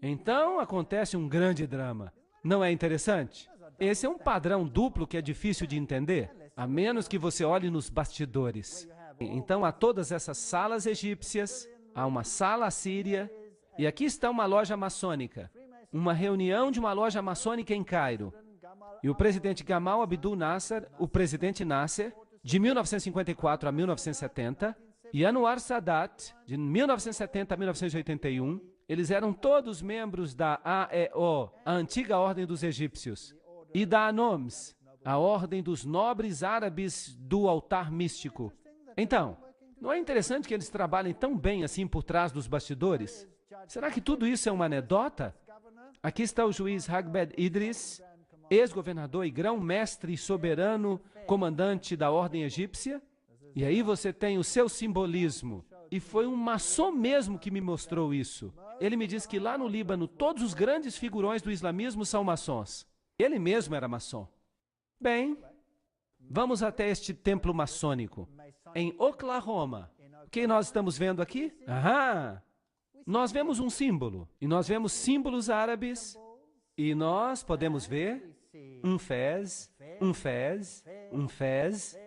Speaker 1: então acontece um grande drama. Não é interessante? Esse é um padrão duplo que é difícil de entender, a menos que você olhe nos bastidores. Então há todas essas salas egípcias, há uma sala assíria, e aqui está uma loja maçônica, uma reunião de uma loja maçônica em Cairo. E o presidente Gamal Abdul Nasser, o presidente Nasser, de 1954 a 1970, e Anwar Sadat, de 1970 a 1981, eles eram todos membros da AEO, a antiga Ordem dos Egípcios, e da ANOMS, a Ordem dos Nobres Árabes do Altar Místico. Então, não é interessante que eles trabalhem tão bem assim por trás dos bastidores? Será que tudo isso é uma anedota? Aqui está o juiz Hagbed Idris, ex-governador e grão-mestre e soberano comandante da Ordem Egípcia. E aí você tem o seu simbolismo. E foi um maçom mesmo que me mostrou isso. Ele me disse que lá no Líbano todos os grandes figurões do islamismo são maçons. Ele mesmo era maçom. Bem, vamos até este templo maçônico, em Oklahoma. O que nós estamos vendo aqui? Nós vemos um símbolo, e nós vemos símbolos árabes, e nós podemos ver um fez, um fez, um fez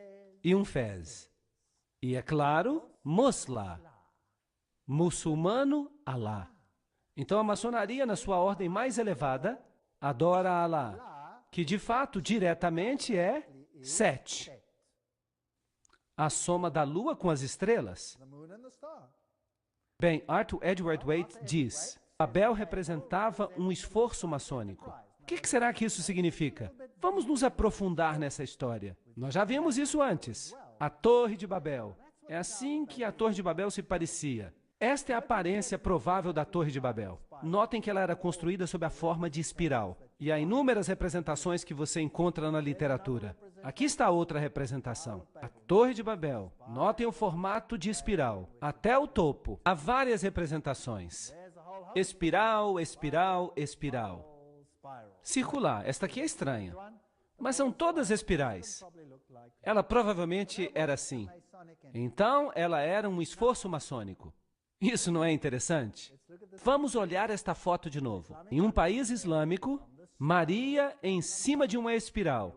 Speaker 1: e um fez. E é claro, Mosla, muçulmano Alá. Então a maçonaria, na sua ordem mais elevada, adora Alá, que de fato, diretamente é Set, a soma da lua com as estrelas. Bem, Arthur Edward Waite diz, Babel representava um esforço maçônico. O que será que isso significa? Vamos nos aprofundar nessa história. Nós já vimos isso antes. A Torre de Babel. É assim que a Torre de Babel se parecia. Esta é a aparência provável da Torre de Babel. Notem que ela era construída sob a forma de espiral. E há inúmeras representações que você encontra na literatura. Aqui está outra representação. A Torre de Babel. Notem o formato de espiral. Até o topo. Há várias representações. Espiral, espiral, espiral. Circular. Esta aqui é estranha. Mas são todas espirais. Ela provavelmente era assim. Então, ela era um esforço maçônico. Isso não é interessante? Vamos olhar esta foto de novo. Em um país islâmico, Maria em cima de uma espiral.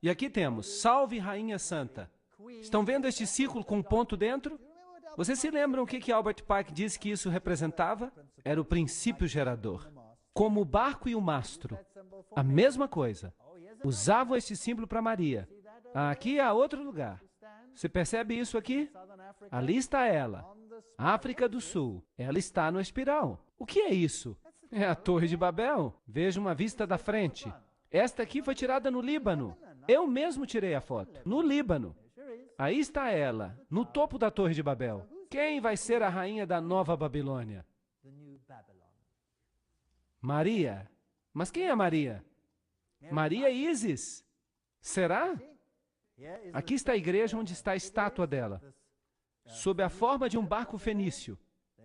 Speaker 1: E aqui temos, Salve Rainha Santa. Estão vendo este círculo com um ponto dentro? Vocês se lembram o que Albert Pike disse que isso representava? Era o princípio gerador. Como o barco e o mastro. A mesma coisa. Usavam este símbolo para Maria. Aqui há outro lugar. Você percebe isso aqui? Ali está ela. África do Sul. Ela está no espiral. O que é isso? É a Torre de Babel. Veja uma vista da frente. Esta aqui foi tirada no Líbano. Eu mesmo tirei a foto. No Líbano. Aí está ela, no topo da Torre de Babel. Quem vai ser a rainha da Nova Babilônia? Maria. Mas quem é Maria? Maria Isis. Será? Aqui está a igreja onde está a estátua dela, sob a forma de um barco fenício.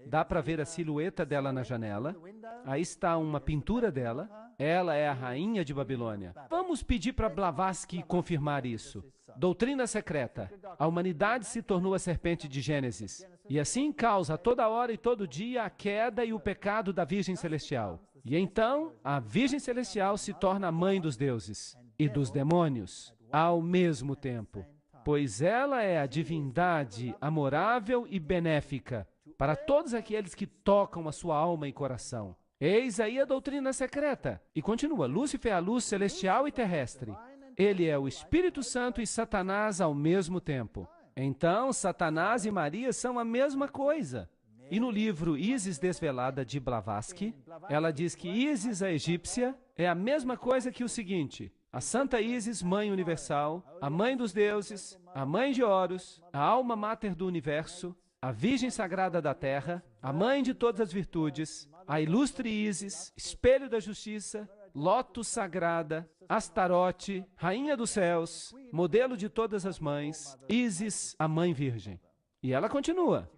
Speaker 1: Dá para ver a silhueta dela na janela. Aí está uma pintura dela. Ela é a rainha de Babilônia. Vamos pedir para Blavatsky confirmar isso. Doutrina secreta. A humanidade se tornou a serpente de Gênesis. E assim causa toda hora e todo dia a queda e o pecado da Virgem Celestial. E então, a Virgem Celestial se torna a mãe dos deuses e dos demônios ao mesmo tempo. Pois ela é a divindade amorável e benéfica para todos aqueles que tocam a sua alma e coração. Eis aí a doutrina secreta. E continua, Lúcifer é a luz celestial e terrestre. Ele é o Espírito Santo e Satanás ao mesmo tempo. Então, Satanás e Maria são a mesma coisa. E no livro Isis Desvelada, de Blavatsky, ela diz que Isis, a egípcia, é a mesma coisa que o seguinte: A Santa Ísis, Mãe Universal, a Mãe dos Deuses, a Mãe de Horus, a Alma Máter do Universo, a Virgem Sagrada da Terra, a Mãe de todas as virtudes, a Ilustre Ísis, Espelho da Justiça, Lótus Sagrada, Astarote, Rainha dos Céus, modelo de todas as mães, Ísis, a Mãe Virgem. E ela continua.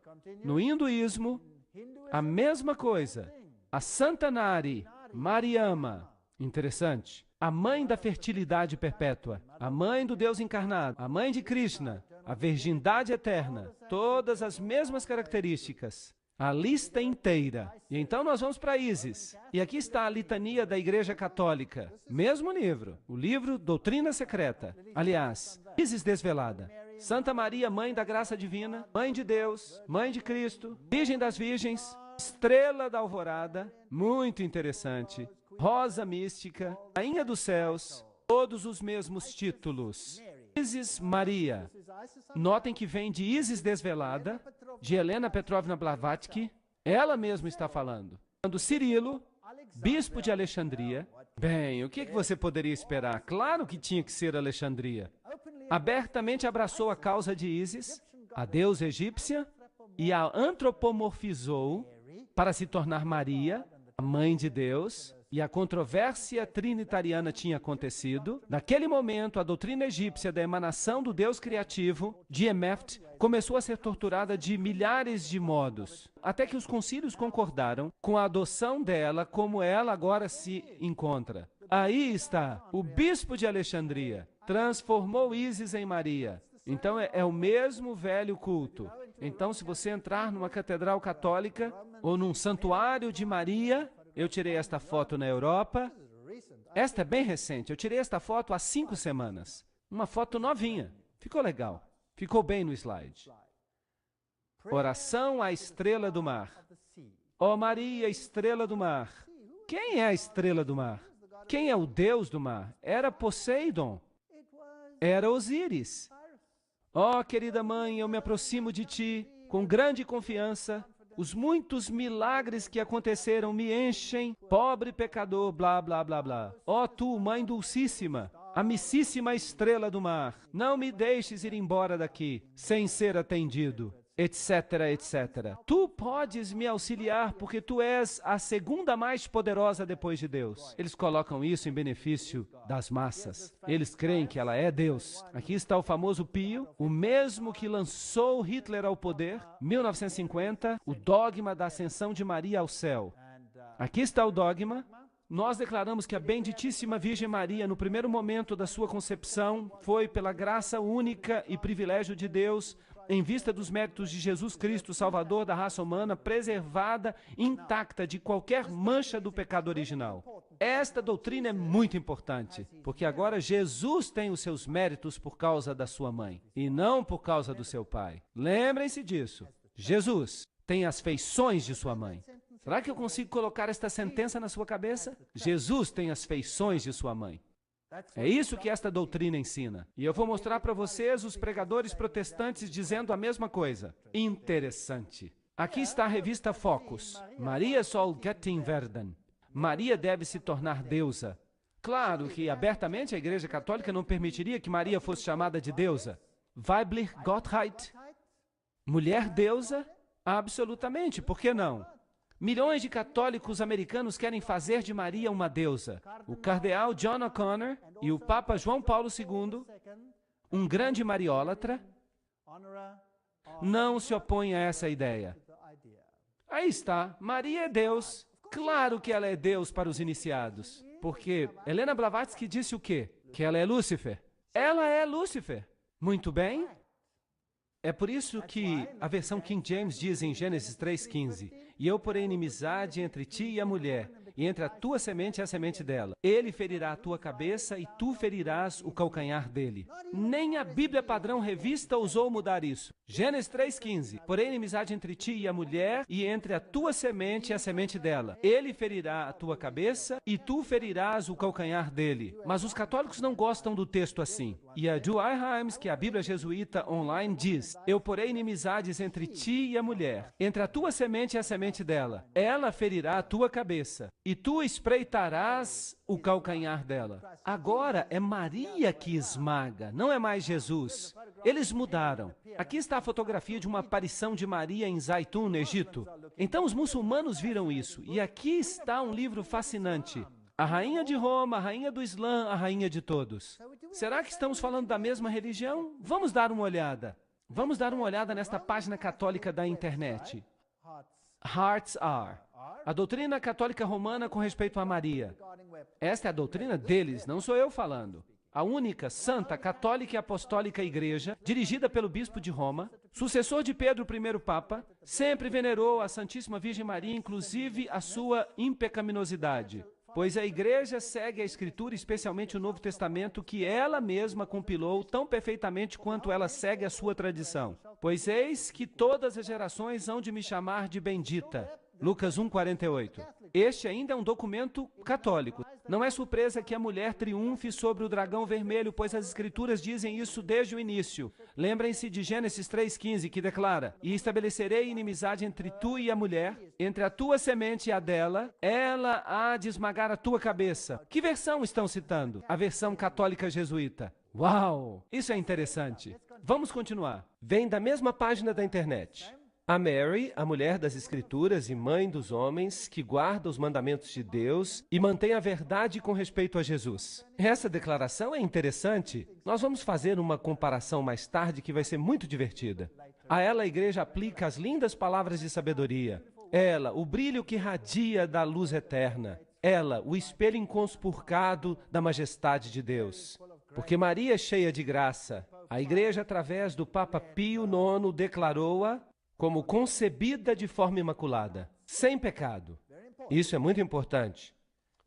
Speaker 1: No hinduísmo, a mesma coisa. A Santa Nari, Mariama, interessante. A mãe da fertilidade perpétua, a mãe do Deus encarnado, a mãe de Krishna, a virgindade eterna, todas as mesmas características. A lista inteira. E então nós vamos para Ísis. E aqui está a litania da Igreja Católica. Mesmo livro. O livro Doutrina Secreta. Aliás, Ísis Desvelada. Santa Maria, Mãe da Graça Divina, Mãe de Deus, Mãe de Cristo, Virgem das Virgens, Estrela da Alvorada, muito interessante. Rosa Mística, Rainha dos Céus, todos os mesmos títulos. Ísis Maria. Notem que vem de Ísis Desvelada, de Helena Petrovna Blavatsky. Ela mesma está falando. Quando Cirilo, bispo de Alexandria. Bem, o que você poderia esperar? Claro que tinha que ser Alexandria. Abertamente abraçou a causa de Ísis, a deusa egípcia, e a antropomorfizou para se tornar Maria, a mãe de Deus. E a controvérsia trinitariana tinha acontecido. Naquele momento, a doutrina egípcia da emanação do Deus criativo, de Emeft, começou a ser torturada de milhares de modos, até que os concílios concordaram com a adoção dela como ela agora se encontra. Aí está, o bispo de Alexandria transformou Ísis em Maria. Então é o mesmo velho culto. Então, se você entrar numa catedral católica ou num santuário de Maria... Eu tirei esta foto na Europa. Esta é bem recente. Eu tirei esta foto há 5 semanas. Uma foto novinha. Ficou legal. Ficou bem no slide. Oração à estrela do mar. Ó Maria, estrela do mar. Quem é a estrela do mar? Quem é o deus do mar? Era Poseidon. Era Osíris. Ó querida mãe, eu me aproximo de ti com grande confiança. Os muitos milagres que aconteceram me enchem, pobre pecador, blá, blá, blá, blá. Ó tu, Mãe Dulcíssima, amicíssima estrela do mar, não me deixes ir embora daqui, sem ser atendido, etc, etc. Tu podes me auxiliar, porque tu és a segunda mais poderosa depois de Deus. Eles colocam isso em benefício das massas. Eles creem que ela é Deus. Aqui está o famoso Pio, o mesmo que lançou Hitler ao poder, 1950, o dogma da ascensão de Maria ao céu. Aqui está o dogma. Nós declaramos que a benditíssima Virgem Maria, no primeiro momento da sua concepção, foi pela graça única e privilégio de Deus, em vista dos méritos de Jesus Cristo, Salvador da raça humana, preservada, intacta de qualquer mancha do pecado original. Esta doutrina é muito importante, porque agora Jesus tem os seus méritos por causa da sua mãe, e não por causa do seu pai. Lembrem-se disso. Jesus tem as feições de sua mãe. Será que eu consigo colocar esta sentença na sua cabeça? Jesus tem as feições de sua mãe. É isso que esta doutrina ensina. E eu vou mostrar para vocês os pregadores protestantes dizendo a mesma coisa. Interessante. Aqui está a revista Focus. Maria soll Göttin werden. Maria deve se tornar deusa. Claro que abertamente a Igreja Católica não permitiria que Maria fosse chamada de deusa. Weiblich Gottheit. Mulher deusa? Absolutamente. Por que não? Milhões de católicos americanos querem fazer de Maria uma deusa. O cardeal John O'Connor e o Papa João Paulo II, um grande mariólatra, não se opõem a essa ideia. Aí está, Maria é Deus. Claro que ela é Deus para os iniciados. Porque Helena Blavatsky disse o quê? Que ela é Lúcifer. Ela é Lúcifer. Muito bem. É por isso que a versão King James diz em Gênesis 3,15: E eu porei inimizade entre ti e a mulher, e entre a tua semente e a semente dela. Ele ferirá a tua cabeça e tu ferirás o calcanhar dele. Nem a Bíblia Padrão Revista ousou mudar isso. Gênesis 3,15: Porém inimizade entre ti e a mulher, e entre a tua semente e a semente dela. Ele ferirá a tua cabeça e tu ferirás o calcanhar dele. Mas os católicos não gostam do texto assim. E a Dwight Himes, que é a Bíblia Jesuíta Online, diz: eu porei inimizades entre ti e a mulher, entre a tua semente e a semente dela. Ela ferirá a tua cabeça, e tu espreitarás o calcanhar dela. Agora é Maria que esmaga, não é mais Jesus. Eles mudaram. Aqui está a fotografia de uma aparição de Maria em Zaitun, no Egito. Então os muçulmanos viram isso. E aqui está um livro fascinante. A rainha de Roma, a rainha do Islã, a rainha de todos. Será que estamos falando da mesma religião? Vamos dar uma olhada. Vamos dar uma olhada nesta página católica da internet. Hearts Are. A doutrina católica romana com respeito a Maria. Esta é a doutrina deles, não sou eu falando. A única, santa, católica e apostólica igreja, dirigida pelo bispo de Roma, sucessor de Pedro I Papa, sempre venerou a Santíssima Virgem Maria, inclusive a sua impecaminosidade. Pois a igreja segue a Escritura, especialmente o Novo Testamento, que ela mesma compilou tão perfeitamente quanto ela segue a sua tradição. Pois eis que todas as gerações hão de me chamar de bendita. Lucas 1,48. Este ainda é um documento católico. Não é surpresa que a mulher triunfe sobre o dragão vermelho, pois as Escrituras dizem isso desde o início. Lembrem-se de Gênesis 3,15, que declara: e estabelecerei inimizade entre tu e a mulher, entre a tua semente e a dela, ela há de esmagar a tua cabeça. Que versão estão citando? A versão católica jesuíta. Uau! Isso é interessante. Vamos continuar. Vem da mesma página da internet. A Mary, a mulher das Escrituras e mãe dos homens, que guarda os mandamentos de Deus e mantém a verdade com respeito a Jesus. Essa declaração é interessante. Nós vamos fazer uma comparação mais tarde que vai ser muito divertida. A ela a igreja aplica as lindas palavras de sabedoria. Ela, o brilho que radia da luz eterna. Ela, o espelho inconspurcado da majestade de Deus. Porque Maria é cheia de graça. A igreja, através do Papa Pio IX, declarou-a como concebida de forma imaculada, sem pecado. Isso é muito importante.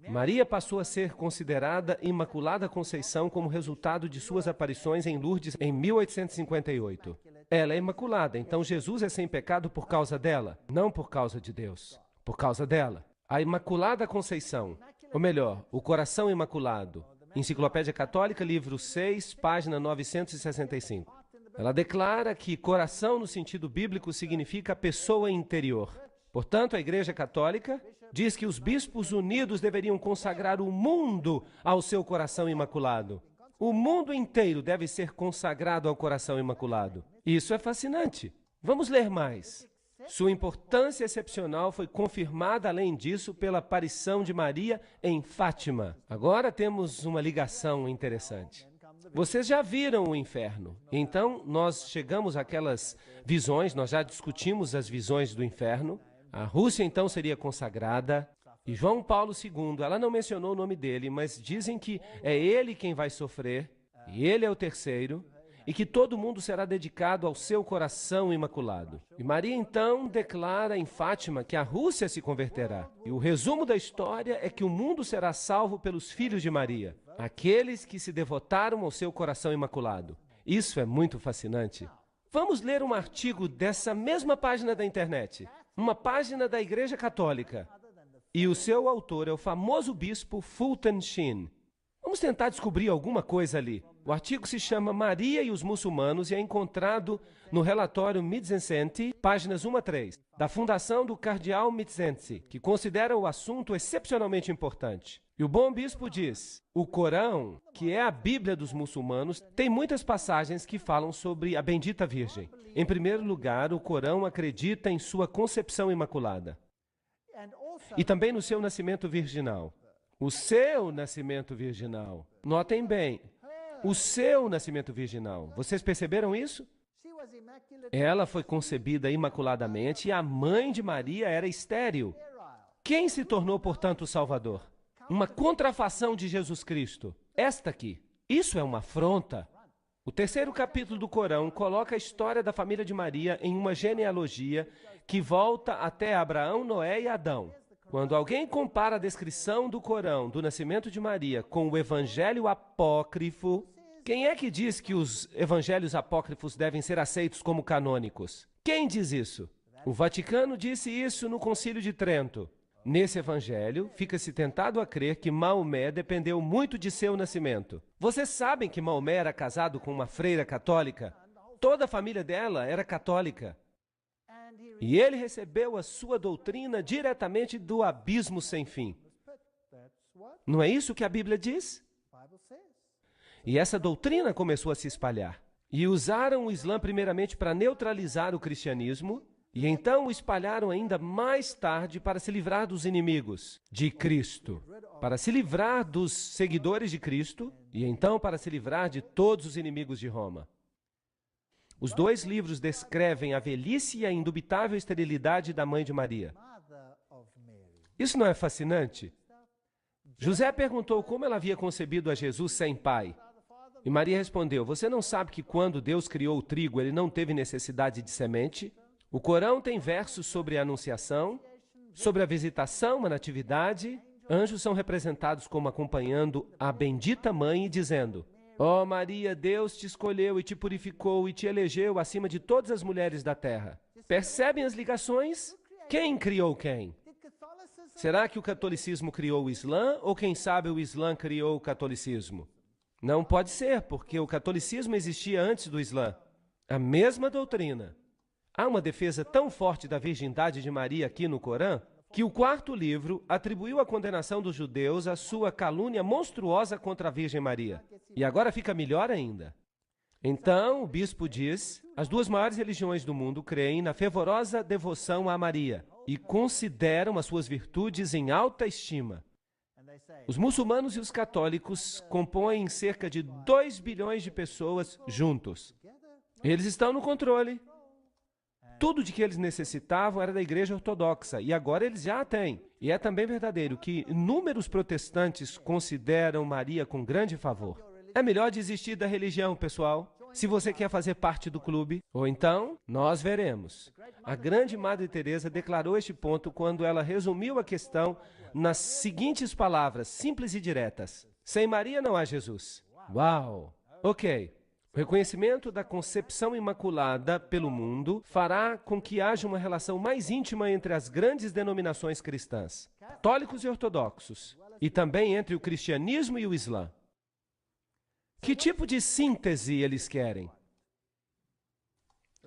Speaker 1: Maria passou a ser considerada Imaculada Conceição como resultado de suas aparições em Lourdes em 1858. Ela é imaculada, então Jesus é sem pecado por causa dela, não por causa de Deus, por causa dela. A Imaculada Conceição, ou melhor, o Coração Imaculado, Enciclopédia Católica, livro 6, página 965. Ela declara que coração, no sentido bíblico, significa pessoa interior. Portanto, a Igreja Católica diz que os bispos unidos deveriam consagrar o mundo ao seu coração imaculado. O mundo inteiro deve ser consagrado ao coração imaculado. Isso é fascinante. Vamos ler mais. Sua importância excepcional foi confirmada, além disso, pela aparição de Maria em Fátima. Agora temos uma ligação interessante. Vocês já viram o inferno, então nós chegamos àquelas visões, nós já discutimos as visões do inferno. A Rússia então seria consagrada, e João Paulo II, ela não mencionou o nome dele, mas dizem que é ele quem vai sofrer, e ele é o terceiro, e que todo mundo será dedicado ao seu coração imaculado. E Maria então declara em Fátima que a Rússia se converterá. E o resumo da história é que o mundo será salvo pelos filhos de Maria, aqueles que se devotaram ao seu coração imaculado. Isso é muito fascinante. Vamos ler um artigo dessa mesma página da internet, uma página da Igreja Católica. E o seu autor é o famoso bispo Fulton Sheen. Vamos tentar descobrir alguma coisa ali. O artigo se chama Maria e os Muçulmanos e é encontrado no relatório Mizzensen, páginas 1 a 3, da Fundação do Cardeal Mizzensen, que considera o assunto excepcionalmente importante. E o bom bispo diz: o Corão, que é a Bíblia dos muçulmanos, tem muitas passagens que falam sobre a bendita Virgem. Em primeiro lugar, o Corão acredita em sua concepção imaculada e também no seu nascimento virginal. O seu nascimento virginal. Notem bem, o seu nascimento virginal. Vocês perceberam isso? Ela foi concebida imaculadamente e a mãe de Maria era estéril. Quem se tornou, portanto, o Salvador? Uma contrafação de Jesus Cristo. Esta aqui. Isso é uma afronta. O terceiro capítulo do Corão coloca a história da família de Maria em uma genealogia que volta até Abraão, Noé e Adão. Quando alguém compara a descrição do Corão do nascimento de Maria com o Evangelho apócrifo, quem é que diz que os evangelhos apócrifos devem ser aceitos como canônicos? Quem diz isso? O Vaticano disse isso no Concílio de Trento. Nesse evangelho, fica-se tentado a crer que Maomé dependeu muito de seu nascimento. Vocês sabem que Maomé era casado com uma freira católica? Toda a família dela era católica. E ele recebeu a sua doutrina diretamente do abismo sem fim. Não é isso que a Bíblia diz? E essa doutrina começou a se espalhar. E usaram o Islã primeiramente para neutralizar o cristianismo, e então o espalharam ainda mais tarde para se livrar dos inimigos de Cristo, para se livrar dos seguidores de Cristo, e então para se livrar de todos os inimigos de Roma. Os dois livros descrevem a velhice e a indubitável esterilidade da mãe de Maria. Isso não é fascinante? José perguntou como ela havia concebido a Jesus sem pai. E Maria respondeu, você não sabe que quando Deus criou o trigo, ele não teve necessidade de semente? O Corão tem versos sobre a anunciação, sobre a visitação, a natividade. Anjos são representados como acompanhando a bendita mãe e dizendo, ó Maria, Deus te escolheu e te purificou e te elegeu acima de todas as mulheres da terra. Percebem as ligações? Quem criou quem? Será que o catolicismo criou o Islã ou quem sabe o Islã criou o catolicismo? Não pode ser, porque o catolicismo existia antes do Islã. A mesma doutrina. Há uma defesa tão forte da virgindade de Maria aqui no Corão, que o quarto livro atribuiu a condenação dos judeus à sua calúnia monstruosa contra a Virgem Maria. E agora fica melhor ainda. Então, o bispo diz, as duas maiores religiões do mundo creem na fervorosa devoção a Maria e consideram as suas virtudes em alta estima. Os muçulmanos e os católicos compõem cerca de 2 bilhões de pessoas juntos. Eles estão no controle. Tudo de que eles necessitavam era da igreja ortodoxa, e agora eles já a têm. E é também verdadeiro que inúmeros protestantes consideram Maria com grande favor. É melhor desistir da religião, pessoal, se você quer fazer parte do clube. Ou então, nós veremos. A grande Madre Teresa declarou este ponto quando ela resumiu a questão nas seguintes palavras, simples e diretas. Sem Maria não há Jesus. Uau! Ok. O reconhecimento da concepção imaculada pelo mundo fará com que haja uma relação mais íntima entre as grandes denominações cristãs, católicos e ortodoxos, e também entre o cristianismo e o Islã. Que tipo de síntese eles querem?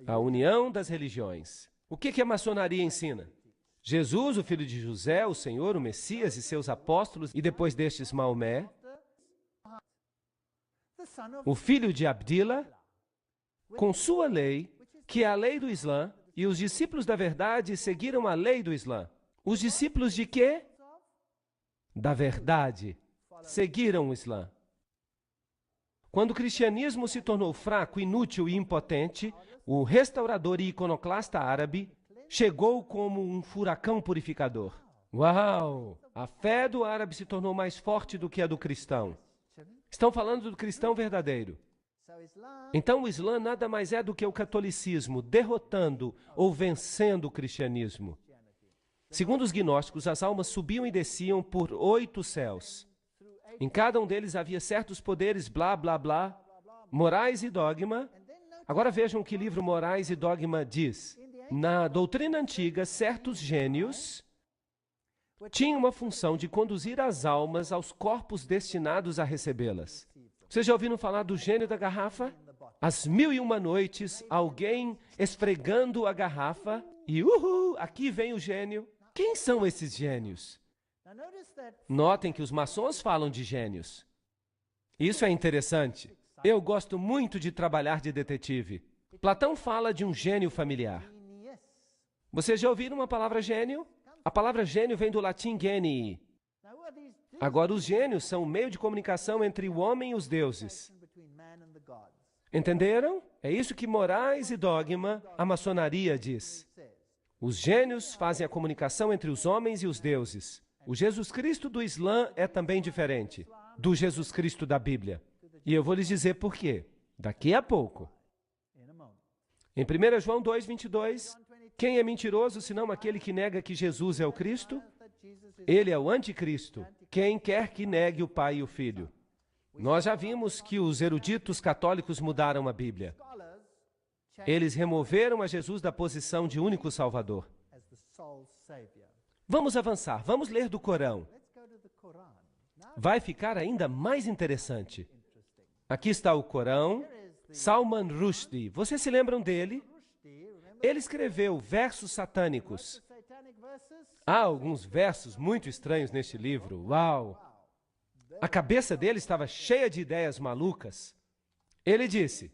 Speaker 1: A união das religiões. O que a maçonaria ensina? Jesus, o filho de José, o Senhor, o Messias e seus apóstolos, e depois destes Maomé, o filho de Abdillah, com sua lei, que é a lei do Islã, e os discípulos da verdade seguiram a lei do Islã. Os discípulos de quê? Da verdade. Seguiram o Islã. Quando o cristianismo se tornou fraco, inútil e impotente, o restaurador e iconoclasta árabe chegou como um furacão purificador. Uau! A fé do árabe se tornou mais forte do que a do cristão. Estão falando do cristão verdadeiro. Então o Islã nada mais é do que o catolicismo, derrotando ou vencendo o cristianismo. Segundo os gnósticos, as almas subiam e desciam por 8 céus. Em cada um deles havia certos poderes, blá, blá, blá, morais e dogma. Agora vejam o que o livro Morais e Dogma diz. Na doutrina antiga, certos gênios tinham uma função de conduzir as almas aos corpos destinados a recebê-las. Vocês já ouviram falar do gênio da garrafa? Às 1001 noites, alguém esfregando a garrafa e, aqui vem o gênio. Quem são esses gênios? Notem que os maçons falam de gênios. Isso é interessante. Eu gosto muito de trabalhar de detetive. Platão fala de um gênio familiar. Vocês já ouviram uma palavra gênio? A palavra gênio vem do latim genii. Agora, os gênios são o meio de comunicação entre o homem e os deuses. Entenderam? É isso que Morais e Dogma, a maçonaria, diz. Os gênios fazem a comunicação entre os homens e os deuses. O Jesus Cristo do Islã é também diferente do Jesus Cristo da Bíblia. E eu vou lhes dizer por quê, daqui a pouco. Em 1 João 2:22, quem é mentiroso senão aquele que nega que Jesus é o Cristo? Ele é o anticristo, quem quer que negue o Pai e o Filho. Nós já vimos que os eruditos católicos mudaram a Bíblia. Eles removeram a Jesus da posição de único Salvador. Vamos avançar, vamos ler do Corão. Vai ficar ainda mais interessante. Aqui está o Corão. Salman Rushdie, vocês se lembram dele? Ele escreveu versos satânicos. Há alguns versos muito estranhos neste livro. Uau! A cabeça dele estava cheia de ideias malucas. Ele disse,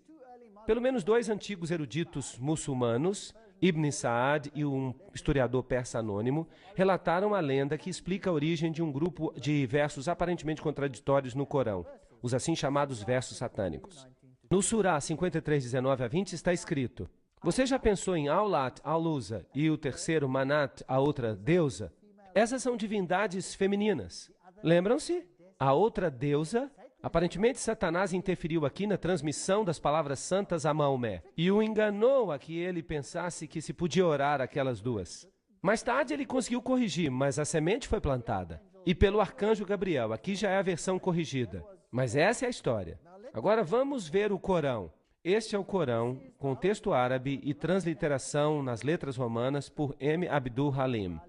Speaker 1: pelo menos 2 antigos eruditos muçulmanos, Ibn Saad e um historiador persa anônimo, relataram a lenda que explica a origem de um grupo de versos aparentemente contraditórios no Corão, os assim chamados versos satânicos. No Surah 53, 19 a 20 está escrito, você já pensou em Aulat, Al-Uzza e o terceiro Manat, a outra deusa? Essas são divindades femininas. Lembram-se? A outra deusa, aparentemente Satanás interferiu aqui na transmissão das palavras santas a Maomé e o enganou a que ele pensasse que se podia orar aquelas duas. Mais tarde ele conseguiu corrigir, mas a semente foi plantada. E pelo arcanjo Gabriel, aqui já é a versão corrigida. Mas essa é a história. Agora vamos ver o Corão. Este é o Corão, com texto árabe e transliteração nas letras romanas por M. Abdul Halim.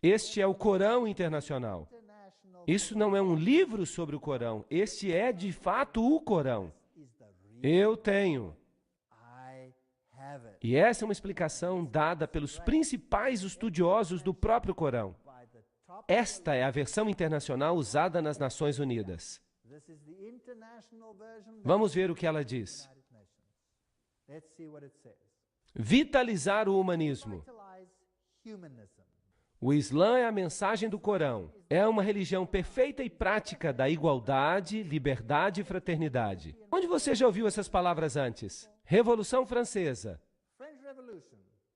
Speaker 1: Este é o Corão Internacional. Isso não é um livro sobre o Corão, este é de fato o Corão. Eu tenho. E essa é uma explicação dada pelos principais estudiosos do próprio Corão. Esta é a versão internacional usada nas Nações Unidas. Vamos ver o que ela diz. Vitalizar o humanismo. O Islã é a mensagem do Corão. É uma religião perfeita e prática da igualdade, liberdade e fraternidade. Onde você já ouviu essas palavras antes? Revolução Francesa.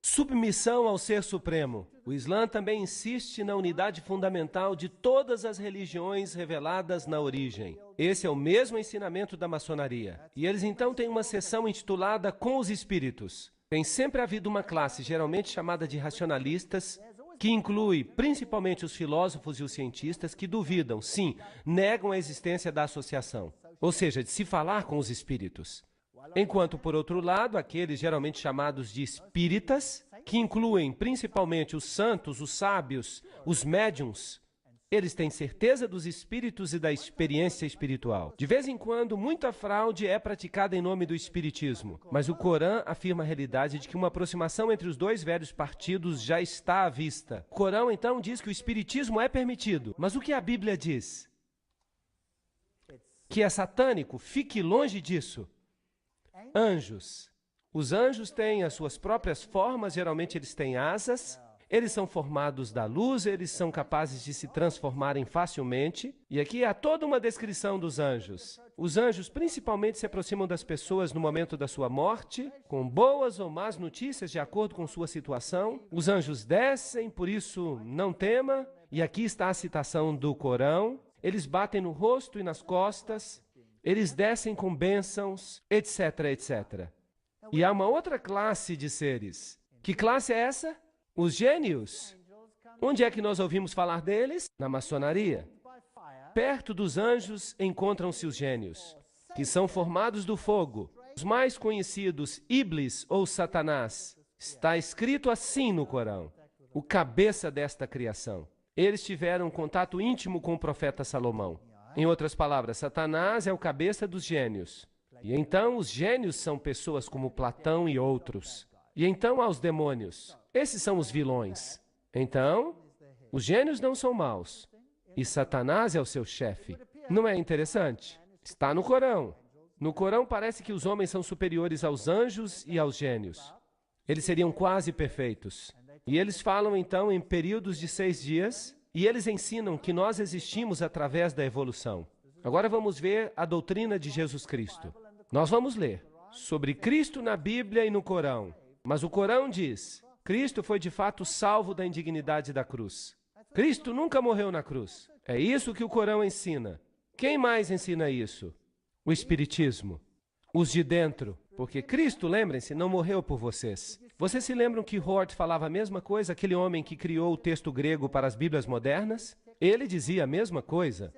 Speaker 1: Submissão ao Ser Supremo. O Islã também insiste na unidade fundamental de todas as religiões reveladas na origem. Esse é o mesmo ensinamento da maçonaria. E eles então têm uma seção intitulada Com os Espíritos. Tem sempre havido uma classe, geralmente chamada de racionalistas, que inclui principalmente os filósofos e os cientistas que duvidam, sim, negam a existência da associação, ou seja, de se falar com os espíritos. Enquanto, por outro lado, aqueles geralmente chamados de espíritas, que incluem principalmente os santos, os sábios, os médiuns, eles têm certeza dos espíritos e da experiência espiritual. De vez em quando, muita fraude é praticada em nome do espiritismo, mas o Corão afirma a realidade de que uma aproximação entre os dois velhos partidos já está à vista. O Corão, então, diz que o espiritismo é permitido, mas o que a Bíblia diz? Que é satânico, fique longe disso. Anjos. Os anjos têm as suas próprias formas, geralmente eles têm asas. Eles são formados da luz, eles são capazes de se transformarem facilmente. E aqui há toda uma descrição dos anjos. Os anjos principalmente se aproximam das pessoas no momento da sua morte, com boas ou más notícias de acordo com sua situação. Os anjos descem, por isso não tema. E aqui está a citação do Corão. Eles batem no rosto e nas costas. Eles descem com bênçãos, etc, etc. E há uma outra classe de seres. Que classe é essa? Os gênios. Onde é que nós ouvimos falar deles? Na maçonaria. Perto dos anjos encontram-se os gênios, que são formados do fogo. Os mais conhecidos, Iblis ou Satanás. Está escrito assim no Corão, o cabeça desta criação. Eles tiveram contato íntimo com o profeta Salomão. Em outras palavras, Satanás é o cabeça dos gênios. E então os gênios são pessoas como Platão e outros. E então há os demônios. Esses são os vilões. Então, os gênios não são maus. E Satanás é o seu chefe. Não é interessante? Está no Corão. No Corão parece que os homens são superiores aos anjos e aos gênios. Eles seriam quase perfeitos. E eles falam então em períodos de 6 dias, e eles ensinam que nós existimos através da evolução. Agora vamos ver a doutrina de Jesus Cristo. Nós vamos ler sobre Cristo na Bíblia e no Corão. Mas o Corão diz, Cristo foi de fato salvo da indignidade da cruz. Cristo nunca morreu na cruz. É isso que o Corão ensina. Quem mais ensina isso? O Espiritismo. Os de dentro. Porque Cristo, lembrem-se, não morreu por vocês. Vocês se lembram que Hort falava a mesma coisa, aquele homem que criou o texto grego para as Bíblias modernas? Ele dizia a mesma coisa,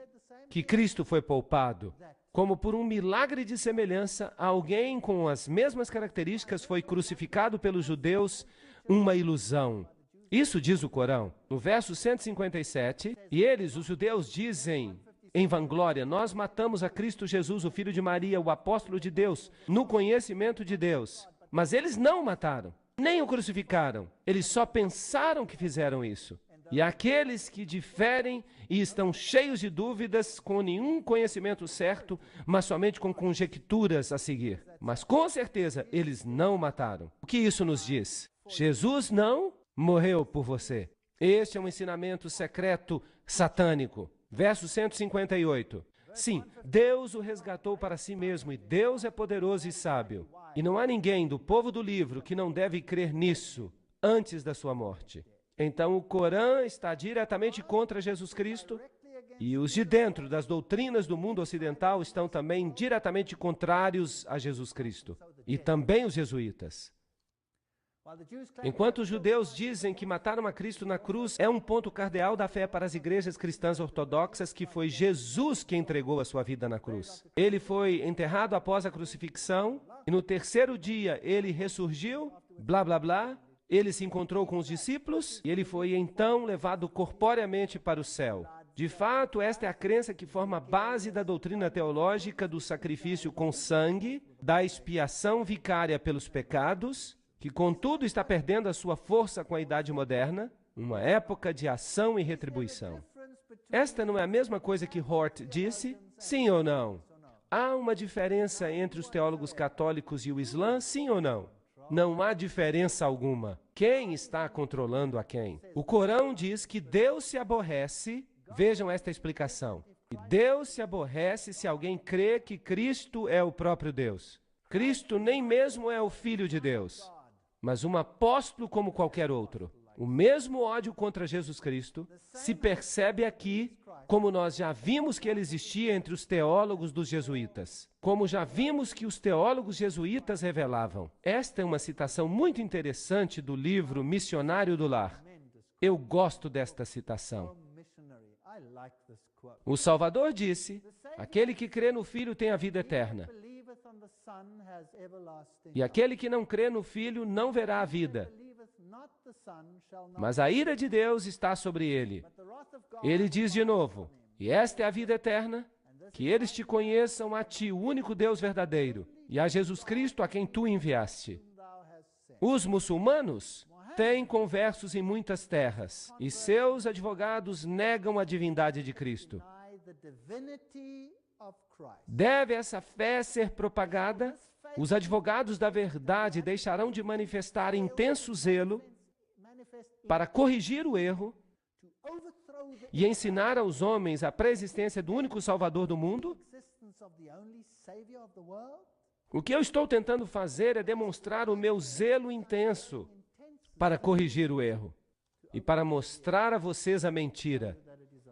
Speaker 1: que Cristo foi poupado. Como por um milagre de semelhança, alguém com as mesmas características foi crucificado pelos judeus, uma ilusão. Isso diz o Corão. No verso 157, e eles, os judeus, dizem em vanglória: nós matamos a Cristo Jesus, o filho de Maria, o apóstolo de Deus, no conhecimento de Deus. Mas eles não o mataram, nem o crucificaram. Eles só pensaram que fizeram isso. E aqueles que diferem e estão cheios de dúvidas, com nenhum conhecimento certo, mas somente com conjecturas a seguir. Mas com certeza eles não o mataram. O que isso nos diz? Jesus não morreu por você. Este é um ensinamento secreto satânico. Verso 158. Sim, Deus o resgatou para si mesmo, e Deus é poderoso e sábio. E não há ninguém do povo do livro que não deve crer nisso antes da sua morte. Então o Corão está diretamente contra Jesus Cristo, e os de dentro das doutrinas do mundo ocidental estão também diretamente contrários a Jesus Cristo, e também os jesuítas. Enquanto os judeus dizem que mataram a Cristo na cruz, é um ponto cardeal da fé para as igrejas cristãs ortodoxas que foi Jesus que entregou a sua vida na cruz. Ele foi enterrado após a crucifixão, e no terceiro dia ele ressurgiu, blá blá blá. Ele se encontrou com os discípulos e ele foi então levado corporeamente para o céu. De fato, esta é a crença que forma a base da doutrina teológica do sacrifício com sangue, da expiação vicária pelos pecados, que contudo está perdendo a sua força com a idade moderna, uma época de ação e retribuição. Esta não é a mesma coisa que Hort disse? Sim ou não? Há uma diferença entre os teólogos católicos e o Islã? Sim ou não? Não há diferença alguma. Quem está controlando a quem? O Corão diz que Deus se aborrece, vejam esta explicação, e Deus se aborrece se alguém crê que Cristo é o próprio Deus. Cristo nem mesmo é o Filho de Deus, mas um apóstolo como qualquer outro. O mesmo ódio contra Jesus Cristo se percebe aqui, como nós já vimos que ele existia entre os teólogos dos jesuítas, como já vimos que os teólogos jesuítas revelavam. Esta é uma citação muito interessante do livro Missionário do Lar. Eu gosto desta citação. O Salvador disse: aquele que crê no Filho tem a vida eterna, e aquele que não crê no Filho não verá a vida, mas a ira de Deus está sobre ele. Ele diz de novo: e esta é a vida eterna, que eles te conheçam a ti, o único Deus verdadeiro, e a Jesus Cristo a quem tu enviaste. Os muçulmanos têm conversos em muitas terras, e seus advogados negam a divindade de Cristo. Deve essa fé ser propagada? Os advogados da verdade deixarão de manifestar intenso zelo para corrigir o erro e ensinar aos homens a pré-existência do único Salvador do mundo? O que eu estou tentando fazer é demonstrar o meu zelo intenso para corrigir o erro e para mostrar a vocês a mentira.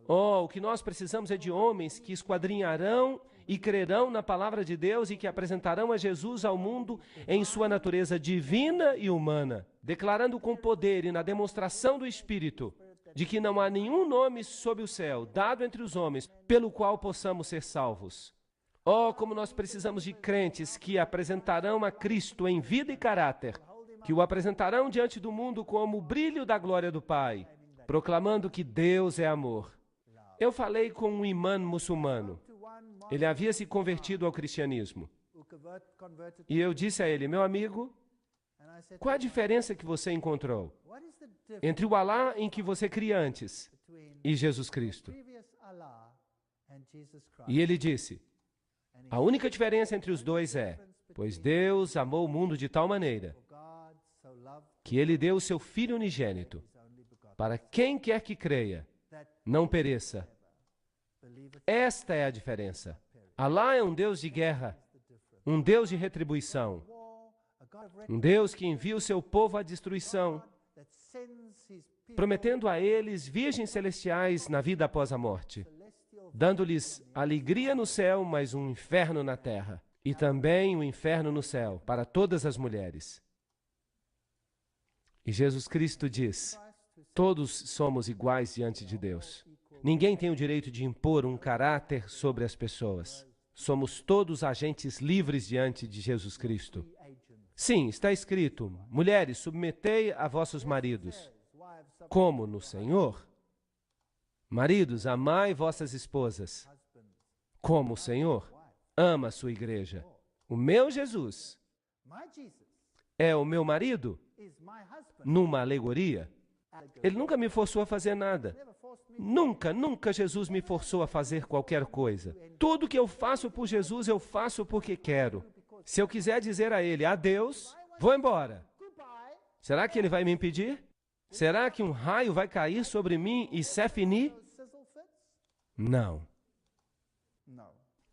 Speaker 1: Oh, o que nós precisamos é de homens que esquadrinharão e crerão na palavra de Deus e que apresentarão a Jesus ao mundo em sua natureza divina e humana, declarando com poder e na demonstração do Espírito de que não há nenhum nome sob o céu dado entre os homens pelo qual possamos ser salvos. Oh, como nós precisamos de crentes que apresentarão a Cristo em vida e caráter, que o apresentarão diante do mundo como o brilho da glória do Pai, proclamando que Deus é amor. Eu falei com um imã muçulmano. Ele havia se convertido ao cristianismo. E eu disse a ele: meu amigo, qual a diferença que você encontrou entre o Alá em que você cria antes e Jesus Cristo? E ele disse: a única diferença entre os dois é, pois Deus amou o mundo de tal maneira que Ele deu o seu Filho unigênito, para quem quer que creia, não pereça. Esta é a diferença. Alá é um Deus de guerra, um Deus de retribuição, um Deus que envia o seu povo à destruição, prometendo a eles virgens celestiais na vida após a morte, dando-lhes alegria no céu, mas um inferno na terra, e também um inferno no céu para todas as mulheres. E Jesus Cristo diz: todos somos iguais diante de Deus. Ninguém tem o direito de impor um caráter sobre as pessoas. Somos todos agentes livres diante de Jesus Cristo. Sim, está escrito: mulheres, submetei a vossos maridos. como no Senhor. Maridos, amai vossas esposas, como o Senhor ama a sua igreja. O meu Jesus é o meu marido numa alegoria. Ele nunca me forçou a fazer nada. Nunca Jesus me forçou a fazer qualquer coisa. Tudo que eu faço por Jesus, eu faço porque quero. Se eu quiser dizer a Ele, adeus, vou embora. Será que Ele vai me impedir? Será que um raio vai cair sobre mim e c'est fini? Não.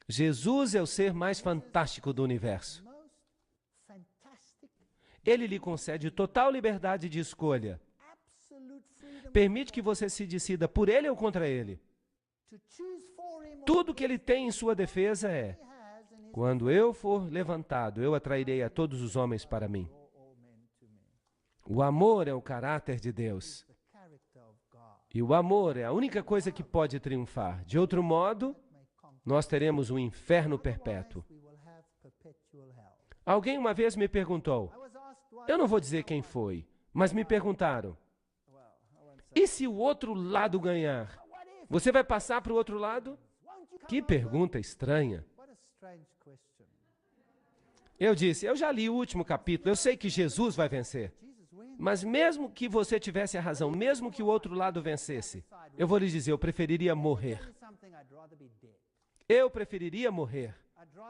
Speaker 1: Jesus é o ser mais fantástico do universo. Ele lhe concede total liberdade de escolha. Permite que você se decida por Ele ou contra Ele. Tudo que Ele tem em sua defesa é: quando eu for levantado, eu atrairei a todos os homens para mim. O amor é o caráter de Deus. E o amor é a única coisa que pode triunfar. De outro modo, nós teremos um inferno perpétuo. Alguém uma vez me perguntou, eu não vou dizer quem foi, mas me perguntaram, e se o outro lado ganhar? Você vai passar para o outro lado? Que pergunta estranha. Eu disse, eu já li o último capítulo, eu sei que Jesus vai vencer. Mas mesmo que você tivesse a razão, mesmo que o outro lado vencesse, eu vou lhe dizer, eu preferiria morrer. Eu preferiria morrer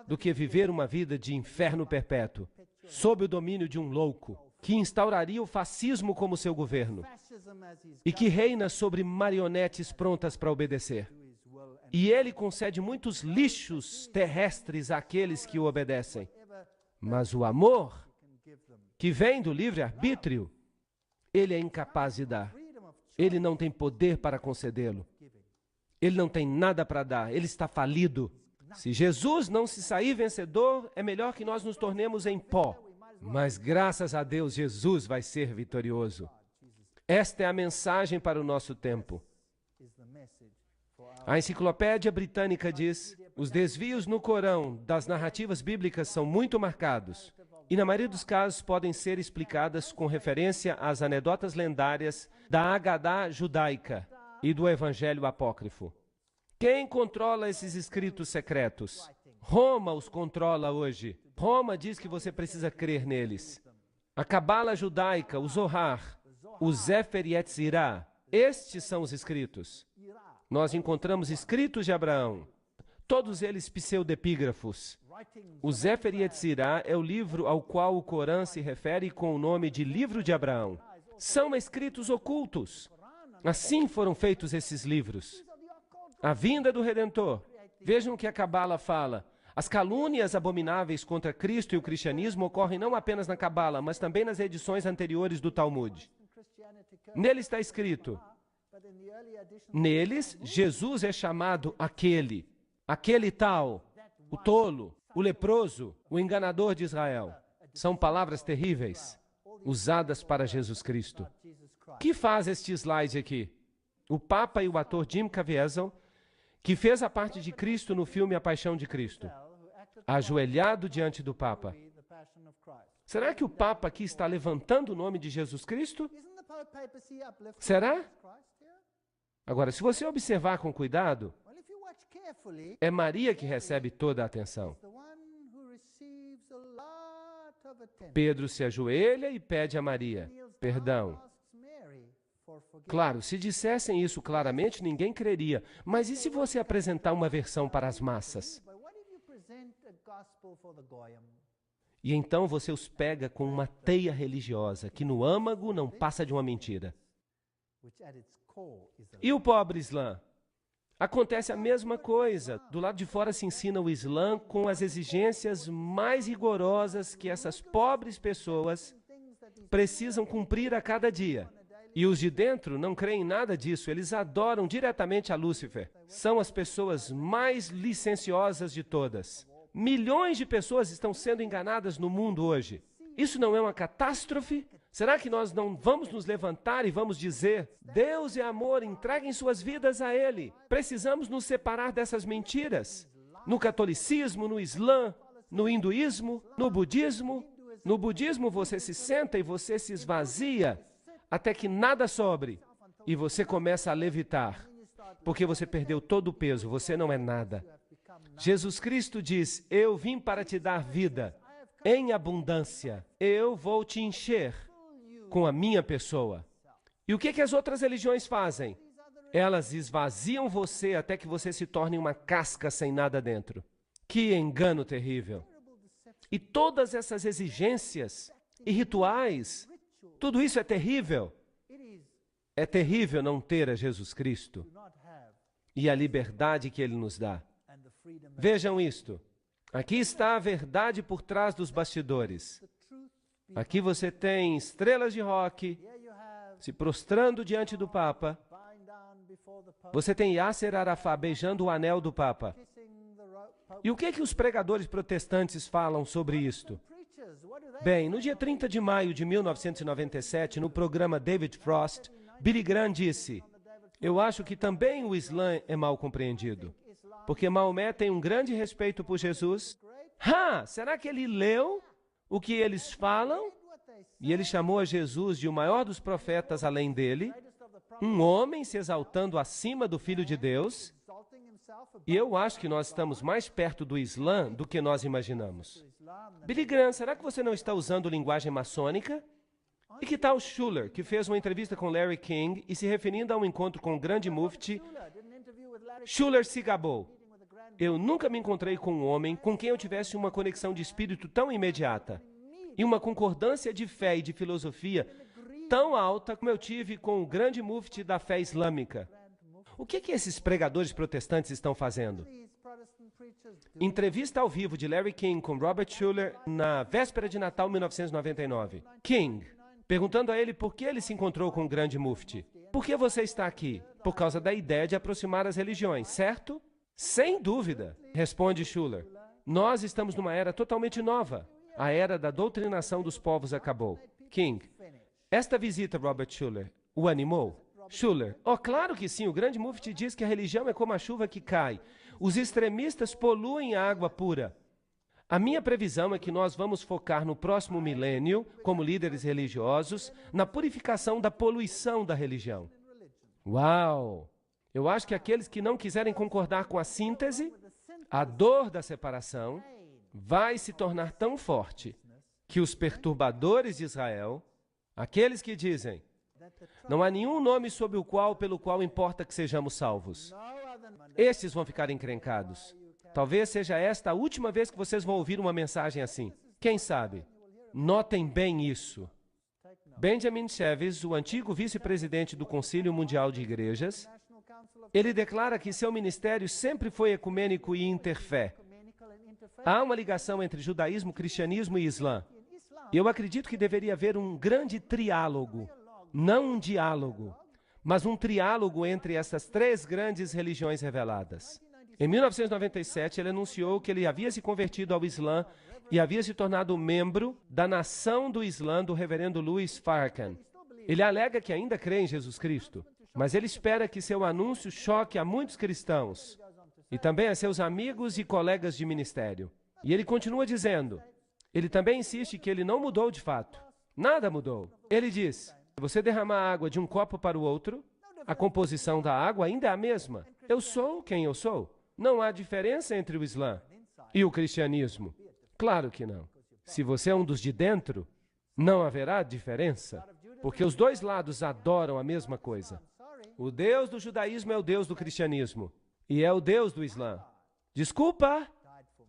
Speaker 1: do que viver uma vida de inferno perpétuo, sob o domínio de um louco, que instauraria o fascismo como seu governo e que reina sobre marionetes prontas para obedecer. E ele concede muitos lixos terrestres àqueles que o obedecem. Mas o amor, que vem do livre-arbítrio, ele é incapaz de dar. Ele não tem poder para concedê-lo. Ele não tem nada para dar. Ele está falido. Se Jesus não se sair vencedor, é melhor que nós nos tornemos em pó. Mas graças a Deus, Jesus vai ser vitorioso. Esta é a mensagem para o nosso tempo. A Enciclopédia Britânica diz, os desvios no Corão das narrativas bíblicas são muito marcados e, na maioria dos casos, podem ser explicadas com referência às anedotas lendárias da Agadá judaica e do Evangelho apócrifo. Quem controla esses escritos secretos? Roma os controla hoje. Roma diz que você precisa crer neles. A Cabala judaica, o Zohar, o Sefer Yetzirah, estes são os escritos. Nós encontramos escritos de Abraão, todos eles pseudepígrafos. O Sefer Yetzirah é o livro ao qual o Corão se refere com o nome de Livro de Abraão. São escritos ocultos. Assim foram feitos esses livros. A vinda do Redentor. Vejam o que a Cabala fala. As calúnias abomináveis contra Cristo e o cristianismo ocorrem não apenas na Cabala, mas também nas edições anteriores do Talmud. Nele está escrito, neles, Jesus é chamado aquele tal, o tolo, o leproso, o enganador de Israel. São palavras terríveis, usadas para Jesus Cristo. O que faz este slide aqui? O Papa e o ator Jim Caviezel, que fez a parte de Cristo no filme A Paixão de Cristo, ajoelhado diante do Papa. Será que o Papa aqui está levantando o nome de Jesus Cristo? Será? Agora, se você observar com cuidado, é Maria que recebe toda a atenção. Pedro se ajoelha e pede a Maria perdão. Claro, se dissessem isso claramente, ninguém creria. Mas e se você apresentar uma versão para as massas? E então você os pega com uma teia religiosa, que no âmago não passa de uma mentira. E o pobre Islã? Acontece a mesma coisa. Do lado de fora se ensina o Islã com as exigências mais rigorosas que essas pobres pessoas precisam cumprir a cada dia. E os de dentro não creem em nada disso, eles adoram diretamente a Lúcifer. São as pessoas mais licenciosas de todas. Milhões de pessoas estão sendo enganadas no mundo hoje. Isso não é uma catástrofe? Será que nós não vamos nos levantar e vamos dizer, Deus é amor, entreguem suas vidas a Ele. Precisamos nos separar dessas mentiras. No catolicismo, no Islã, no hinduísmo, no budismo. No budismo você se senta e você se esvazia até que nada sobre. e você começa a levitar, porque você perdeu todo o peso, você não é nada. Jesus Cristo diz, eu vim para te dar vida em abundância. Eu vou te encher com a minha pessoa. E o que as outras religiões fazem? Elas esvaziam você até que você se torne uma casca sem nada dentro. Que engano terrível! E todas essas exigências e rituais, tudo isso é terrível. É terrível não ter a Jesus Cristo e a liberdade que Ele nos dá. Vejam isto. Aqui está a verdade por trás dos bastidores. Aqui você tem estrelas de rock se prostrando diante do Papa. Você tem Yasser Arafat beijando o anel do Papa. E o que os pregadores protestantes falam sobre isto? Bem, no dia 30 de maio de 1997, no programa David Frost, Billy Graham disse, eu acho que também o Islã é mal compreendido, porque Maomé tem um grande respeito por Jesus. Será que ele leu o que eles falam? E ele chamou a Jesus de o maior dos profetas além dele, um homem se exaltando acima do Filho de Deus. E eu acho que nós estamos mais perto do Islã do que nós imaginamos. Billy Graham, será que você não está usando linguagem maçônica? E que tal Schuller, que fez uma entrevista com Larry King e se referindo a um encontro com o grande mufti, Schuller se gabou. Eu nunca me encontrei com um homem com quem eu tivesse uma conexão de espírito tão imediata e uma concordância de fé e de filosofia tão alta como eu tive com o grande mufti da fé islâmica. O que esses pregadores protestantes estão fazendo? Entrevista ao vivo de Larry King com Robert Schuller na véspera de Natal 1999. King, perguntando a ele por que ele se encontrou com o grande mufti. Por que você está aqui? Por causa da ideia de aproximar as religiões, certo? Sem dúvida, responde Schuller. Nós estamos numa era totalmente nova. A era da doutrinação dos povos acabou. King, esta visita, Robert Schuller, o animou? Schuller, claro que sim, o grande mufti diz que a religião é como a chuva que cai. Os extremistas poluem a água pura. A minha previsão é que nós vamos focar no próximo milênio, como líderes religiosos, na purificação da poluição da religião. Uau! Eu acho que aqueles que não quiserem concordar com a síntese, a dor da separação, vai se tornar tão forte que os perturbadores de Israel, aqueles que dizem, não há nenhum nome pelo qual importa que sejamos salvos. Estes vão ficar encrencados. Talvez seja esta a última vez que vocês vão ouvir uma mensagem assim. Quem sabe? Notem bem isso. Benjamin Cheves, o antigo vice-presidente do Concílio Mundial de Igrejas, ele declara que seu ministério sempre foi ecumênico e interfé. Há uma ligação entre judaísmo, cristianismo e islã. Eu acredito que deveria haver um grande triálogo. Não um diálogo, mas um triálogo entre essas três grandes religiões reveladas. Em 1997, ele anunciou que ele havia se convertido ao Islã e havia se tornado membro da Nação do Islã do reverendo Louis Farrakhan. Ele alega que ainda crê em Jesus Cristo, mas ele espera que seu anúncio choque a muitos cristãos e também a seus amigos e colegas de ministério. E ele continua dizendo, ele também insiste que ele não mudou de fato. Nada mudou. Ele diz, se você derramar água de um copo para o outro, a composição da água ainda é a mesma. Eu sou quem eu sou. Não há diferença entre o Islã e o cristianismo. Claro que não. Se você é um dos de dentro, não haverá diferença, porque os dois lados adoram a mesma coisa. O Deus do judaísmo é o Deus do cristianismo e é o Deus do Islã. Desculpa,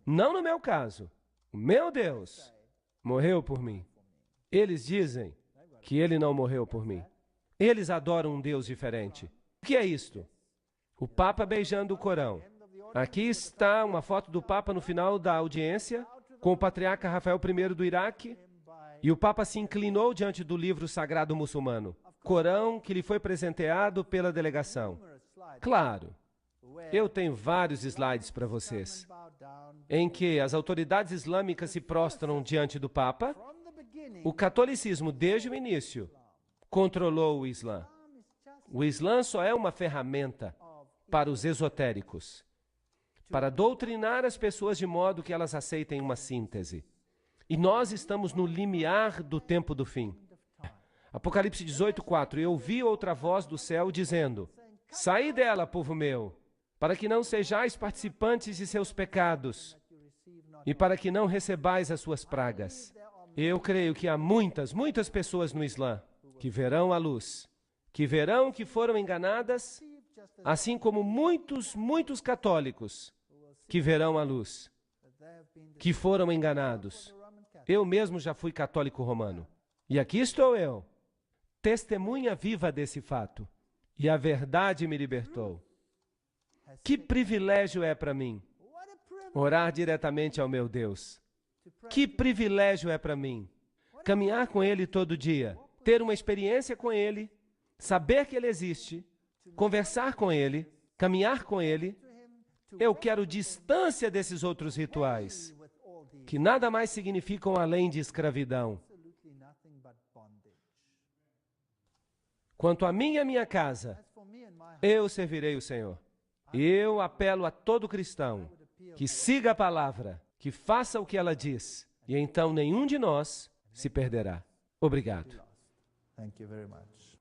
Speaker 1: não no meu caso. O meu Deus morreu por mim. Eles dizem que ele não morreu por mim. Eles adoram um Deus diferente. O que é isto? O Papa beijando o Corão. Aqui está uma foto do Papa no final da audiência, com o patriarca Rafael I do Iraque, e o Papa se inclinou diante do livro sagrado muçulmano, Corão, que lhe foi presenteado pela delegação. Claro, eu tenho vários slides para vocês, em que as autoridades islâmicas se prostram diante do Papa. O catolicismo, desde o início, controlou o Islã. O Islã só é uma ferramenta para os esotéricos, para doutrinar as pessoas de modo que elas aceitem uma síntese. E nós estamos no limiar do tempo do fim. Apocalipse 18:4. Eu ouvi outra voz do céu dizendo: saí dela, povo meu, para que não sejais participantes de seus pecados e para que não recebais as suas pragas. Eu creio que há muitas pessoas no Islã que verão a luz, que verão que foram enganadas, assim como muitos católicos que verão a luz, que foram enganados. Eu mesmo já fui católico romano. E aqui estou eu, testemunha viva desse fato. E a verdade me libertou. Que privilégio é para mim orar diretamente ao meu Deus. Que privilégio é para mim caminhar com Ele todo dia, ter uma experiência com Ele, saber que Ele existe, conversar com Ele, caminhar com Ele. Eu quero distância desses outros rituais, que nada mais significam além de escravidão. Quanto a mim e a minha casa, eu servirei o Senhor. Eu apelo a todo cristão que siga a palavra, que faça o que ela diz, e então nenhum de nós se perderá. Obrigado.
Speaker 2: Thank you very much.